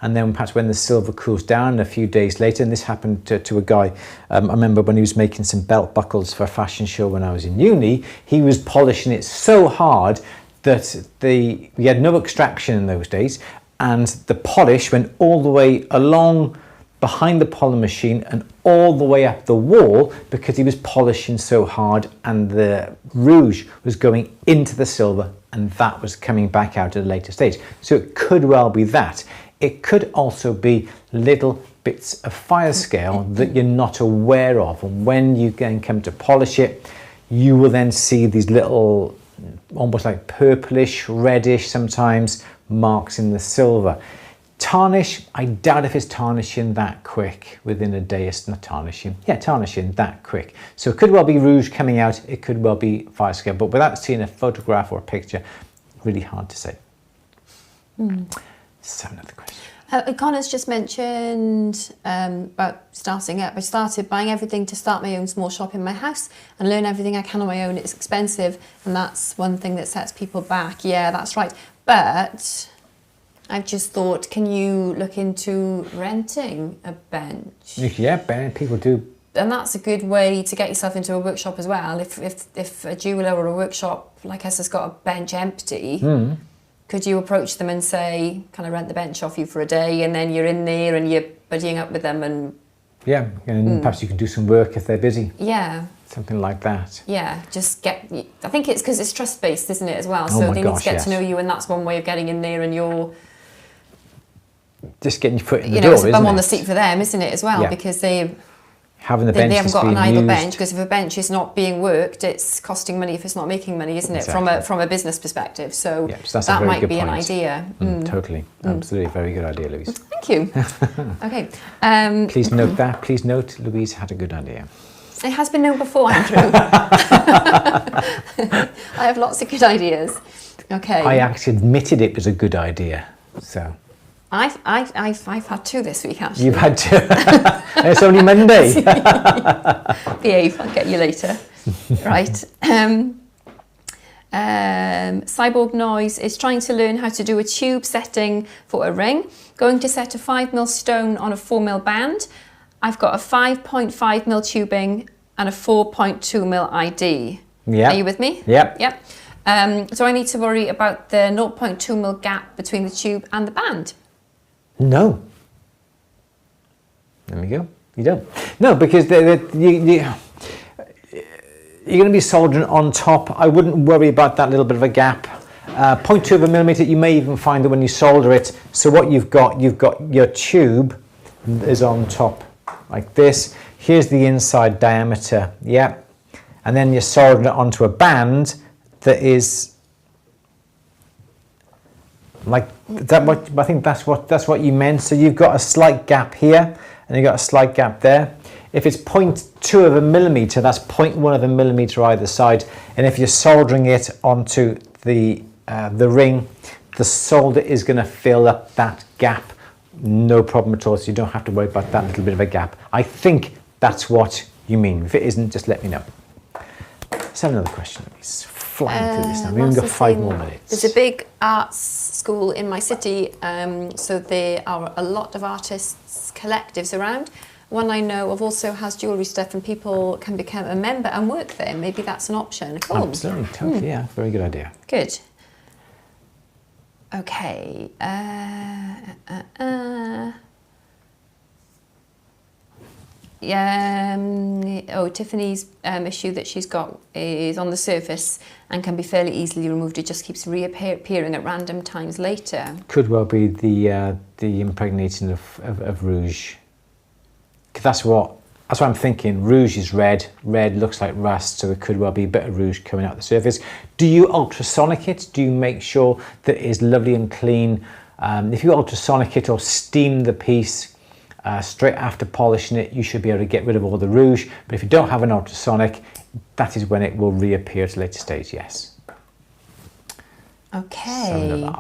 And then perhaps when the silver cools down a few days later, and this happened to a guy, I remember when he was making some belt buckles for a fashion show when I was in uni, he was polishing it so hard that we had no extraction in those days, and the polish went all the way along behind the polymer machine and all the way up the wall, because he was polishing so hard and the rouge was going into the silver and that was coming back out at a later stage. So it could well be that. It could also be little bits of fire scale that you're not aware of, and when you then come to polish it, you will then see these little, almost like purplish, reddish sometimes, marks in the silver. Tarnish, I doubt if it's tarnishing that quick within a day. It's not tarnishing. Yeah, tarnishing that quick. So it could well be rouge coming out, it could well be fire scale, but without seeing a photograph or a picture, really hard to say. So another question. Connor's just mentioned about starting up. I started buying everything to start my own small shop in my house and learn everything I can on my own. It's expensive, and that's one thing that sets people back. Yeah, that's right. But I've just thought, can you look into renting a bench? Yeah, people do. And that's a good way to get yourself into a workshop as well. If a jeweller or a workshop like us has got a bench empty, could you approach them and say, can I rent the bench off you for a day? And then you're in there and you're buddying up with them, and yeah, and perhaps you can do some work if they're busy. Yeah. Something like that. Yeah, just get... I think it's because it's trust-based, isn't it, as well? Oh so my they gosh, need to get yes. to know you, and that's one way of getting in there, and you're... Just getting your foot in the You know, door, it's a isn't bum it? on the seat for them, isn't it, as well? Yeah. Because they... having the They bench haven't that's got an being idle used. bench, because if a bench is not being worked, it's costing money if it's not making money, isn't it? Exactly. From a business perspective. So, Yeah, so that's a that very might good be an point. idea. Totally, absolutely, very good idea, Louise. Thank you. Okay. Please note that. Please note, Louise had a good idea. It has been known before, Andrew. I have lots of good ideas. Okay. I actually admitted it was a good idea, so. I've had 2 this week, actually. You've had to. It's only Monday. Behave, I'll get you later. Right. Cyborg Noise is trying to learn how to do a tube setting for a ring. Going to set a 5mm stone on a 4mm band. I've got a 5.5mm tubing and a 4.2mm ID. Yeah. Are you with me? Yep. Yep. So I need to worry about the 0.2mm gap between the tube and the band. No. There we go. You don't. No, because you're going to be soldering on top. I wouldn't worry about that little bit of a gap. 0.2 of a millimetre, you may even find that when you solder it. So what you've got your tube is on top like this. Here's the inside diameter, yeah. And then you're soldering it onto a band that is like that. What I think that's what you meant. So you've got a slight gap here, and you've got a slight gap there. If it's 0.2 of a millimetre, that's 0.1 of a millimetre either side. And if you're soldering it onto the ring, the solder is going to fill up that gap, no problem at all. So you don't have to worry about that little bit of a gap. I think that's what you mean. If it isn't, just let me know. Let's have another question. It's flying through this now. We've only got 5 more minutes. There's a big arts school in my city, so there are a lot of artists collectives around. One I know of also has jewellery stuff, and people can become a member and work there. Maybe that's an option. Cool. Absolutely, totally, yeah, very good idea. Good. Okay. Tiffany's issue that she's got is on the surface and can be fairly easily removed. It just keeps reappearing at random times later. Could well be the impregnating of rouge. That's what I'm thinking. Rouge is red. Red looks like rust, so it could well be a bit of rouge coming out the surface. Do you ultrasonic it? Do you make sure that it is lovely and clean? If you ultrasonic it or steam the piece straight after polishing it, you should be able to get rid of all the rouge. But if you don't have an ultrasonic, that is when it will reappear at a later stage, yes. Okay.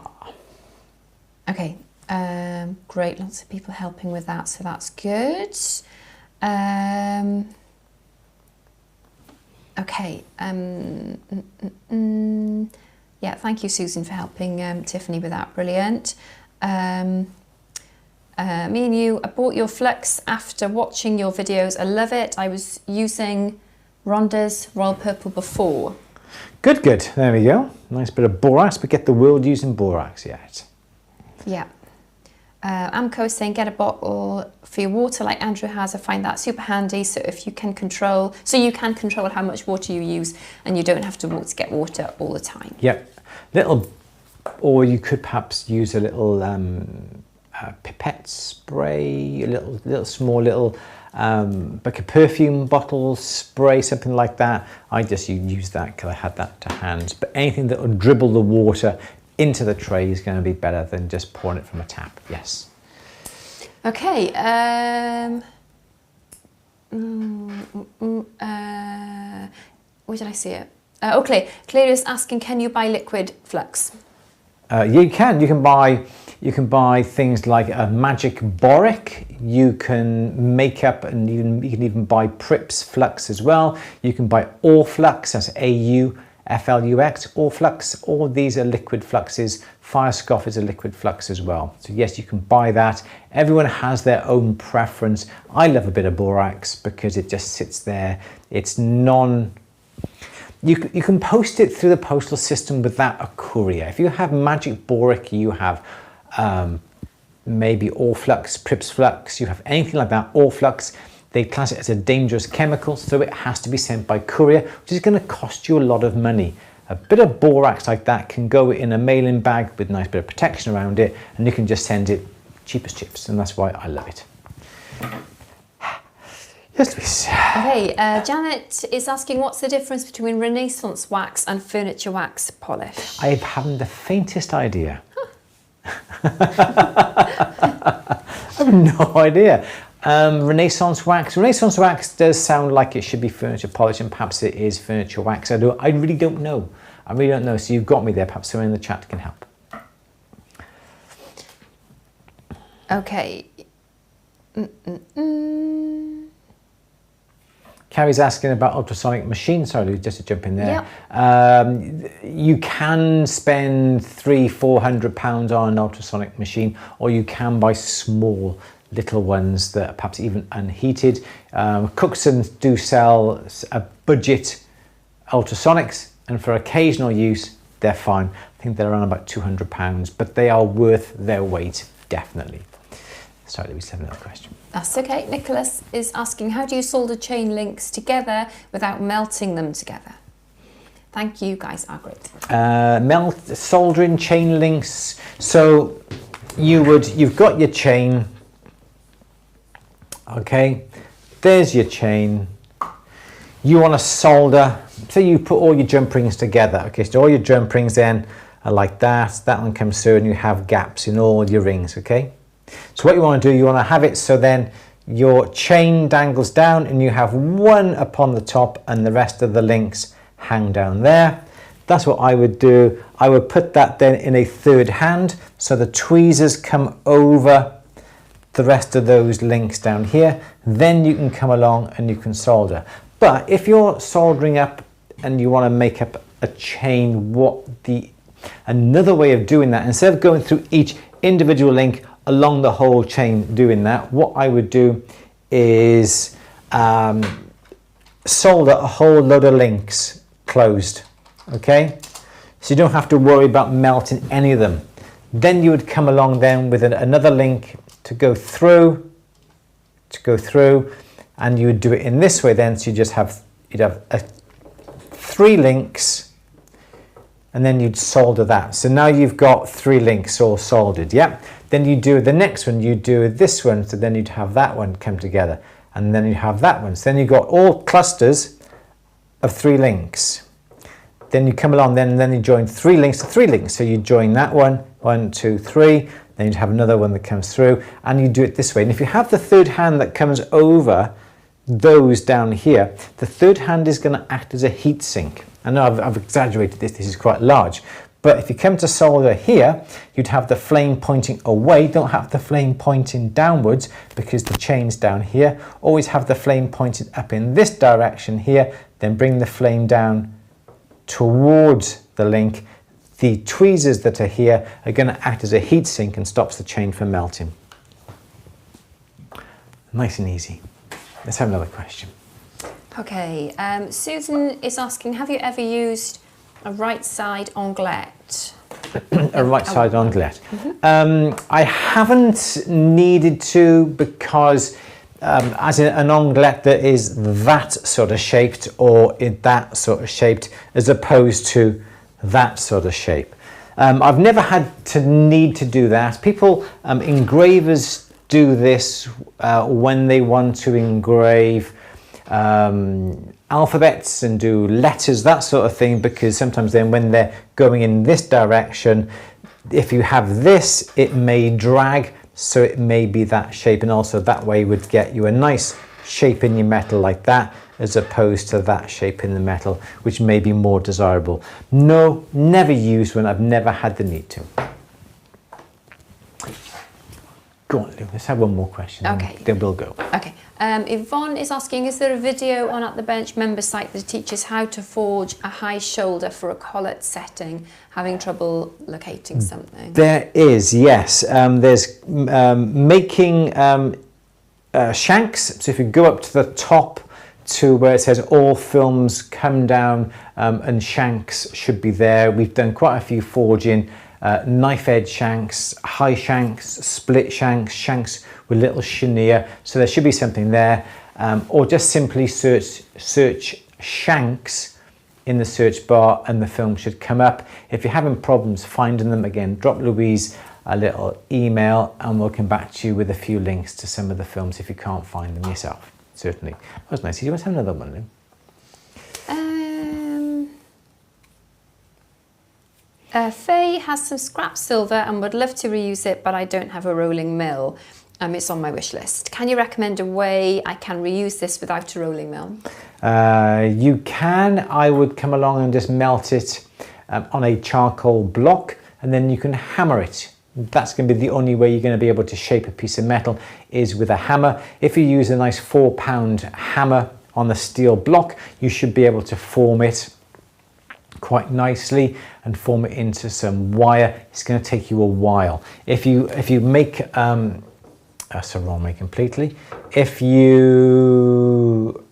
Okay. Great, lots of people helping with that, so that's good. Okay. Yeah, thank you, Susan, for helping Tiffany with that. Brilliant. Me and you, I bought your flux after watching your videos. I love it. I was using Rhonda's Royal Purple before. Good, good. There we go. Nice bit of borax, but get the world using borax yet. Yeah. Amco is saying get a bottle for your water like Andrew has. I find that super handy. So you can control how much water you use, and you don't have to get water all the time. Yep. Or you could perhaps use a little pipette spray, a small like a perfume bottle spray, something like that. I just use that because I had that to hand. But anything that will dribble the water into the tray is going to be better than just pouring it from a tap. Yes. Okay. Where did I see it? Okay. Claire is asking, can you buy liquid flux? You can. You can buy things like a magic boric. You can make up, and you can even buy Prips flux as well. You can buy Aurflux, that's AUFLUX, Aurflux. All these are liquid fluxes. Firescoff is a liquid flux as well. So yes, you can buy that. Everyone has their own preference. I love a bit of borax because it just sits there. It's you can post it through the postal system without a courier. If you have magic boric, you have maybe Aurflux, Prips flux, you have anything like that, Aurflux, they class it as a dangerous chemical, so it has to be sent by courier, which is going to cost you a lot of money. A bit of borax like that can go in a mailing bag with a nice bit of protection around it, and you can just send it cheap as chips, and that's why I love it. Yes, Louise. Okay, Janet is asking, what's the difference between Renaissance wax and furniture wax polish? I haven't the faintest idea. I have no idea. Renaissance wax does sound like it should be furniture polish, and perhaps it is furniture wax. I really don't know. So you've got me there. Perhaps someone in the chat can help. Okay. Carrie's asking about ultrasonic machines. Sorry, just to jump in there. Yep. You can spend £300-400 on an ultrasonic machine, or you can buy small little ones that are perhaps even unheated. Cookson do sell a budget ultrasonics, and for occasional use, they're fine. I think they're around about £200, but they are worth their weight, definitely. Sorry, Louise, have another question. That's okay. Nicholas is asking, how do you solder chain links together without melting them together? Thank you, guys are great. Soldering chain links. So you've got your chain. Okay, there's your chain. You want to solder. So you put all your jump rings together. Okay, so all your jump rings then are like that. That one comes through, and you have gaps in all your rings. Okay. So what you want to do, you want to have it so then your chain dangles down and you have one upon the top and the rest of the links hang down there. That's what I would do. I would put that then in a third hand so the tweezers come over the rest of those links down here. Then you can come along and you can solder. But if you're soldering up and you want to make up a chain, another way of doing that, instead of going through each individual link along the whole chain doing that, what I would do is solder a whole load of links closed. Okay, so you don't have to worry about melting any of them. Then you would come along then with another link to go through, and you would do it in this way then. So you'd have 3 links, and then you'd solder that. So now you've got 3 links all soldered. Yeah. Then you do the next one, you do this one, so then you'd have that one come together, and then you have that one. So then you've got all clusters of 3 links. Then you come along, then you join 3 links to 3 links. So you join that one, 1, 2, 3. Then you'd have another one that comes through, and you do it this way. And if you have the third hand that comes over those down here, the third hand is going to act as a heat sink. I know I've exaggerated this is quite large. But if you come to solder here, you'd have the flame pointing away. Don't have the flame pointing downwards because the chain's down here. Always have the flame pointed up in this direction here, then bring the flame down towards the link. The tweezers that are here are going to act as a heat sink and stops the chain from melting. Nice and easy. Let's have another question. Okay. Susan is asking, have you ever used a right side onglet? A right side onglet. I haven't needed to, because as in an onglet that is that sort of shaped or in that sort of shaped as opposed to that sort of shape. I've never had to need to do that. People, engravers do this when they want to engrave alphabets and do letters, that sort of thing, because sometimes then when they're going in this direction, if you have this, it may drag, so it may be that shape, and also that way would get you a nice shape in your metal like that, as opposed to that shape in the metal, which may be more desirable. No, never used one. I've never had the need to. Go on, Lou, let's have one more question. Okay. Then we'll go. Okay. Yvonne is asking, is there a video on At The Bench member site that teaches how to forge a high shoulder for a collet setting, having trouble locating something? There is, yes. There's making shanks. So if you go up to the top to where it says all films come down, and shanks should be there. We've done quite a few forging. Knife edge shanks, high shanks, split shanks, shanks with little chenier, so there should be something there, or just simply search shanks in the search bar and the film should come up. If you're having problems finding them, again, drop Louise a little email and we'll come back to you with a few links to some of the films if you can't find them yourself. certainly. That was nice. You must have another one then. Faye has some scrap silver and would love to reuse it, but I don't have a rolling mill. It's on my wish list. Can you recommend a way I can reuse this without a rolling mill? You can. I would come along and just melt it on a charcoal block, and then you can hammer it. That's going to be the only way you're going to be able to shape a piece of metal is with a hammer. If you use a nice 4-pound hammer on the steel block, you should be able to form it quite nicely and form it into some wire. It's going to take you a while. If you make that's the wrong way completely. If you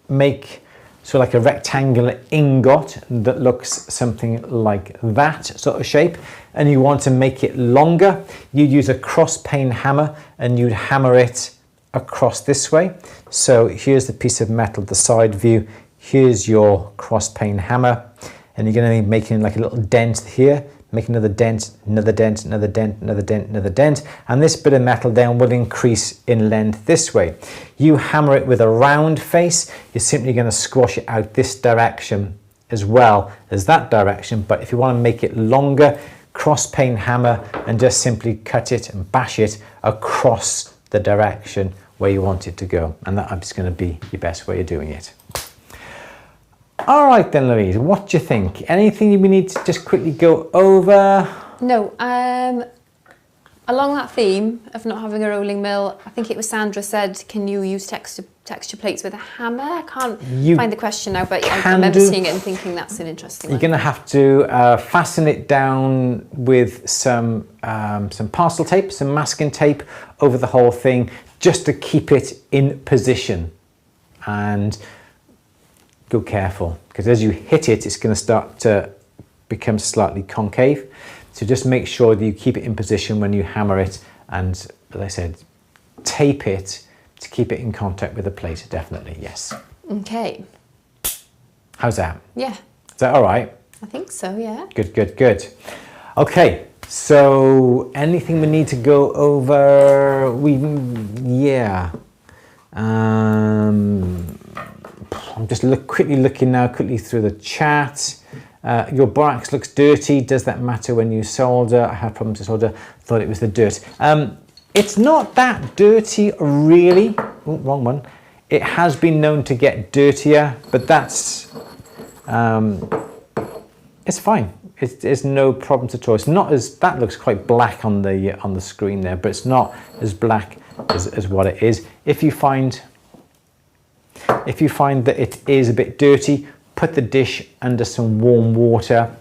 make so like a rectangular ingot that looks something like that sort of shape, and you want to make it longer, you'd use a cross pane hammer and you'd hammer it across this way. So here's the piece of metal, the side view. Here's your cross pane hammer, and you're going to be making like a little dent here. Make another dent, another dent, another dent, another dent, another dent, and this bit of metal then will increase in length this way. You hammer it with a round face, you're simply going to squash it out this direction as well as that direction, but if you want to make it longer, cross pane hammer and just simply cut it and bash it across the direction where you want it to go, and that's going to be your best way of doing it. All right then, Louise, what do you think? Anything we need to just quickly go over? No, along that theme of not having a rolling mill, I think it was Sandra said, can you use texture plates with a hammer? I can't find the question now, but I remember seeing it and thinking that's an interesting one. You're going to have to fasten it down with some parcel tape, some masking tape over the whole thing, just to keep it in position. And go careful, because as you hit it, it's going to start to become slightly concave. So just make sure that you keep it in position when you hammer it, and as I said, tape it to keep it in contact with the plate, definitely, yes. Okay. How's that? Yeah. Is that all right? I think so, yeah. Good, good, good. Okay, so anything we need to go over? I'm just quickly looking now through the chat. Your borax looks dirty. Does that matter when you solder? I have problems with solder. Thought it was the dirt. It's not that dirty, really. Oh, wrong one. It has been known to get dirtier, but that's it's fine. It's no problems at all. It's not as, that looks quite black on the screen there, but it's not as black as what it is. If you find that it is a bit dirty, put the dish under some warm water.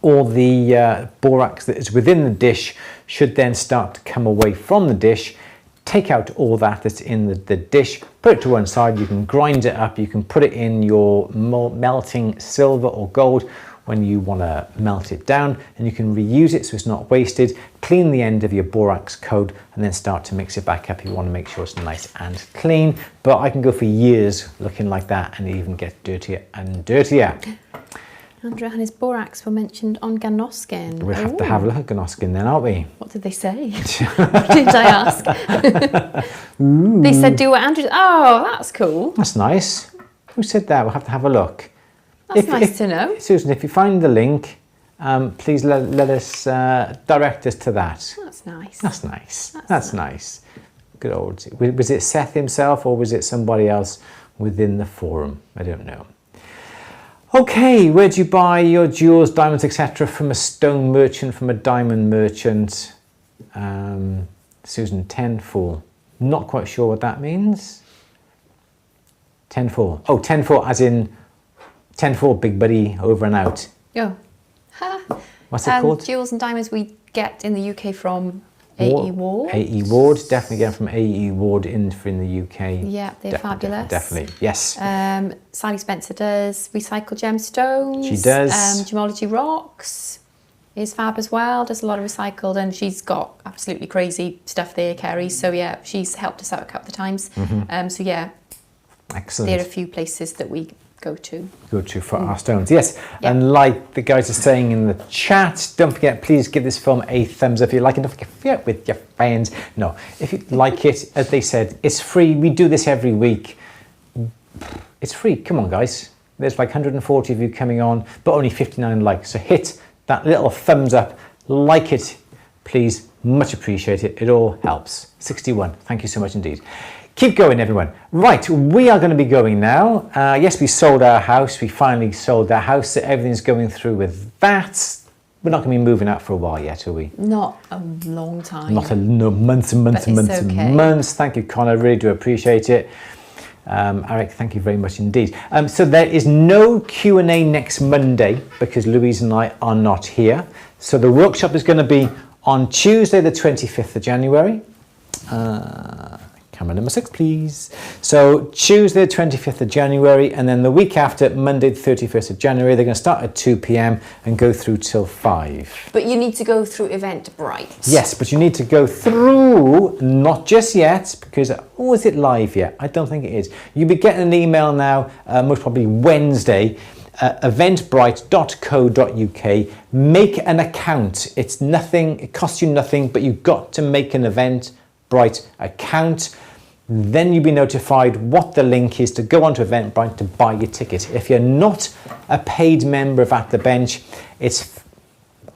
All the borax that is within the dish should then start to come away from the dish. Take out all that's in the dish, put it to one side. You can grind it up, you can put it in your melting silver or gold when you want to melt it down, and you can reuse it so it's not wasted. Clean the end of your borax coat and then start to mix it back up. You want to make sure it's nice and clean, but I can go for years looking like that and even get dirtier and dirtier. Andrew and his borax were mentioned on Ganoskin. We'll have to have a look at Ganoskin then, aren't we? What did they say? What did I ask? They said do what Andrew. Oh, that's cool. That's nice. Who said that? We'll have to have a look. That's nice to know. Susan, if you find the link, please let us direct us to that. That's nice. That's nice. That's nice. Good old. Was it Seth himself or was it somebody else within the forum? I don't know. Okay, where do you buy your jewels, diamonds, etc.? From a stone merchant, from a diamond merchant? Susan, 10-4. Not quite sure what that means. 10-4. Oh, 10-4 as in 10-4, big buddy, over and out. Oh. What's it called? Jewels and diamonds we get in the UK from AE Ward. AE Ward, definitely get them from AE Ward in the UK. Yeah, they're fabulous. Definitely, yes. Sally Spencer does recycled gemstones. She does. Gemology Rocks is fab as well, does a lot of recycled, and she's got absolutely crazy stuff there, Kerry. So yeah, she's helped us out a couple of times. So yeah. Excellent. There are a few places that we go to for our stones. Yes, Yep. and like the guys are saying in the chat, don't forget, please give this film a thumbs up if you like it. Don't forget to share it with your friends. No, if you like it, as they said, it's free. We do this every week. It's free. Come on, guys. There's like 140 of you coming on, but only 59 likes. So hit that little thumbs up, like it, please. Much appreciated. It all helps. 61. Thank you so much indeed. Keep going, everyone. Right, we are going to be going now. Yes, we sold our house. We finally sold our house. So everything's going through with that. We're not going to be moving out for a while yet, are we? Not a long time. Not months and months and months and months. Thank you, Connor. I really do appreciate it. Eric, thank you very much indeed. So there is no Q&A next Monday because Louise and I are not here. So the workshop is going to be on Tuesday, the 25th of January. Camera number 6, please. So Tuesday, the 25th of January, and then the week after, Monday, the 31st of January, they're going to start at 2 p.m. and go through till 5. But you need to go through Eventbrite. Yes, but you need to go through, not just yet, because, is it live yet? I don't think it is. You'll be getting an email now, most probably Wednesday, eventbrite.co.uk. Make an account. It's nothing, it costs you nothing, but you've got to make an Eventbrite account. Then you'll be notified what the link is to go onto Eventbrite to buy your ticket. If you're not a paid member of At The Bench, I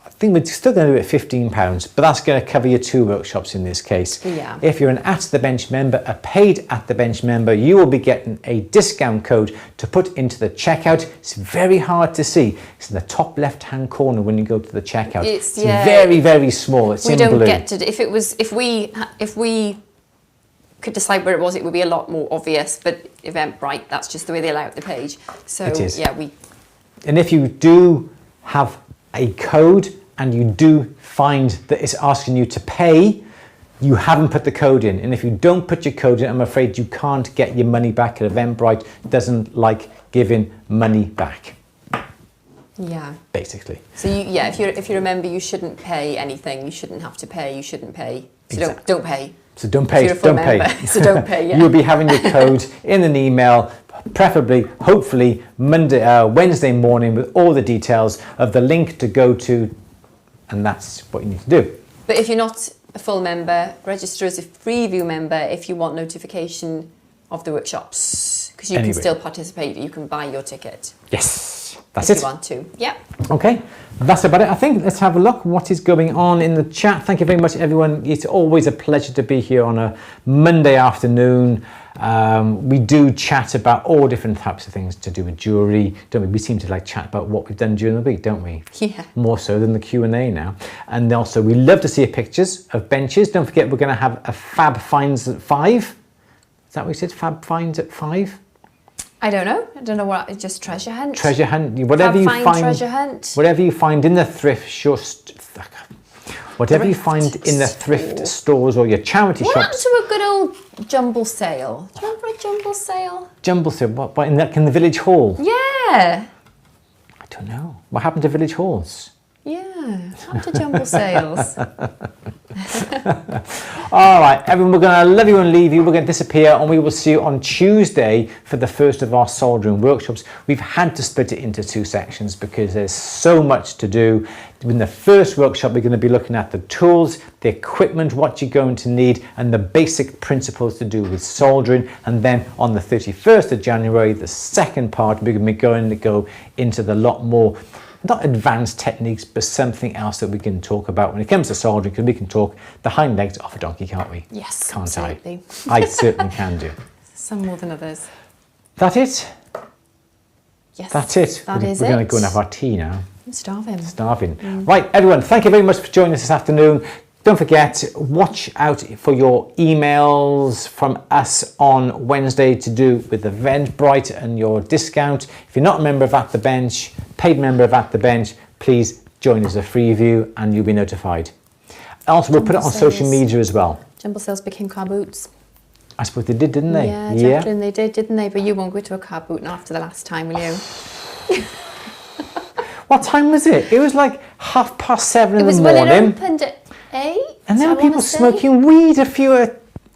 think we're still going to do it £15, but that's going to cover your 2 workshops in this case. Yeah. If you're an At The Bench member, a paid At The Bench member, you will be getting a discount code to put into the checkout. It's very hard to see. It's in the top left-hand corner when you go to the checkout. It's very, very small. It's in blue. We don't get to. If we could decide where it was, it would be a lot more obvious. But Eventbrite, that's just the way they lay out the page. So it is. Yeah, And if you do have a code and you do find that it's asking you to pay, you haven't put the code in. And if you don't put your code in, I'm afraid you can't get your money back. And Eventbrite doesn't like giving money back. Yeah. Basically. So if you remember, you shouldn't pay anything. You shouldn't have to pay. You shouldn't pay. So Exactly. don't pay. So don't pay. Don't pay. So don't pay. Yeah. You'll be having your code in an email, preferably, hopefully, Wednesday morning, with all the details of the link to go to, and that's what you need to do. But if you're not a full member, register as a Freeview member if you want notification of the workshops, because you can still participate. You can buy your ticket. Yes, that's if it. you want to. Yeah. Okay, that's about it. I think let's have a look what is going on in the chat. Thank you very much, everyone. It's always a pleasure to be here on a Monday afternoon. We do chat about all different types of things to do with jewellery, don't we? We seem to like chat about what we've done during the week, don't we? Yeah. More so than the Q&A now. And also, we love to see pictures of benches. Don't forget, we're going to have a Fab Finds at 5. Is that what we said? Fab Finds at 5? I don't know. I don't know what. It's just treasure hunt. Treasure hunt. Whatever you find. Treasure hunt. Whatever you find in the thrift whatever you find in the thrift stores or your charity shops. What happened to a good old jumble sale? Do you remember a jumble sale? Jumble sale? What in the village hall? Yeah. I don't know. What happened to village halls? Yeah. What happened to jumble sales? All right, everyone, we're going to love you and leave you. We're going to disappear, and we will see you on Tuesday for the first of our soldering workshops. We've had to split it into 2 sections because there's so much to do. In the first workshop, we're going to be looking at the tools, the equipment, what you're going to need, and the basic principles to do with soldering. And then on the 31st of January, the second part, we're going to be going to go into the lot more, not advanced techniques, but something else that we can talk about when it comes to soldering, because we can talk the hind legs off a donkey, can't we? Yes, can't absolutely. I certainly can do. Some more than others. That it? Yes. That's it. We're going to go and have our tea now. I'm starving. Starving. Right, everyone, thank you very much for joining us this afternoon. Don't forget, watch out for your emails from us on Wednesday to do with Eventbrite and your discount. If you're not a member of At The Bench, paid member of At The Bench, please join us as a Freeview and you'll be notified. Also, we'll put it on social media as well. Jumble sales became car boots. I suppose they did, didn't they? Yeah, Jacqueline, they did, didn't they? But you won't go to a car boot after the last time, will you? What time was it? It was like 7:30 in the morning. It was when it opened at 8. And there were people smoking weed a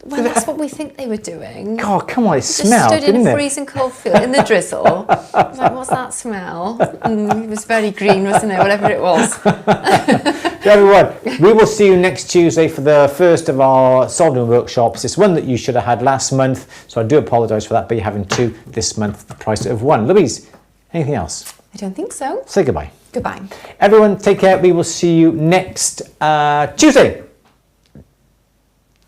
Well, that's what we think they were doing. God, come on, it Just smelled, stood in didn't a it? freezing cold field in the drizzle. I was like, what's that smell? It was very green, wasn't it? Whatever it was. So everyone, we will see you next Tuesday for the first of our soldering workshops. It's one that you should have had last month, so I do apologise for that, but you're having 2 this month, the price of 1. Louise, anything else? I don't think so. Say goodbye. Goodbye. Everyone, take care. We will see you next Tuesday.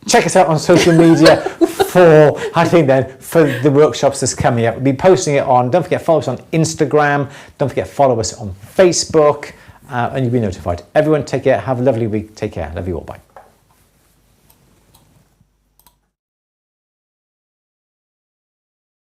Check us out on social media for the workshops that's coming up. We'll be posting it on, don't forget, follow us on Instagram. Don't forget, follow us on Facebook, and you'll be notified. Everyone, take care. Have a lovely week. Take care. Love you all. Bye.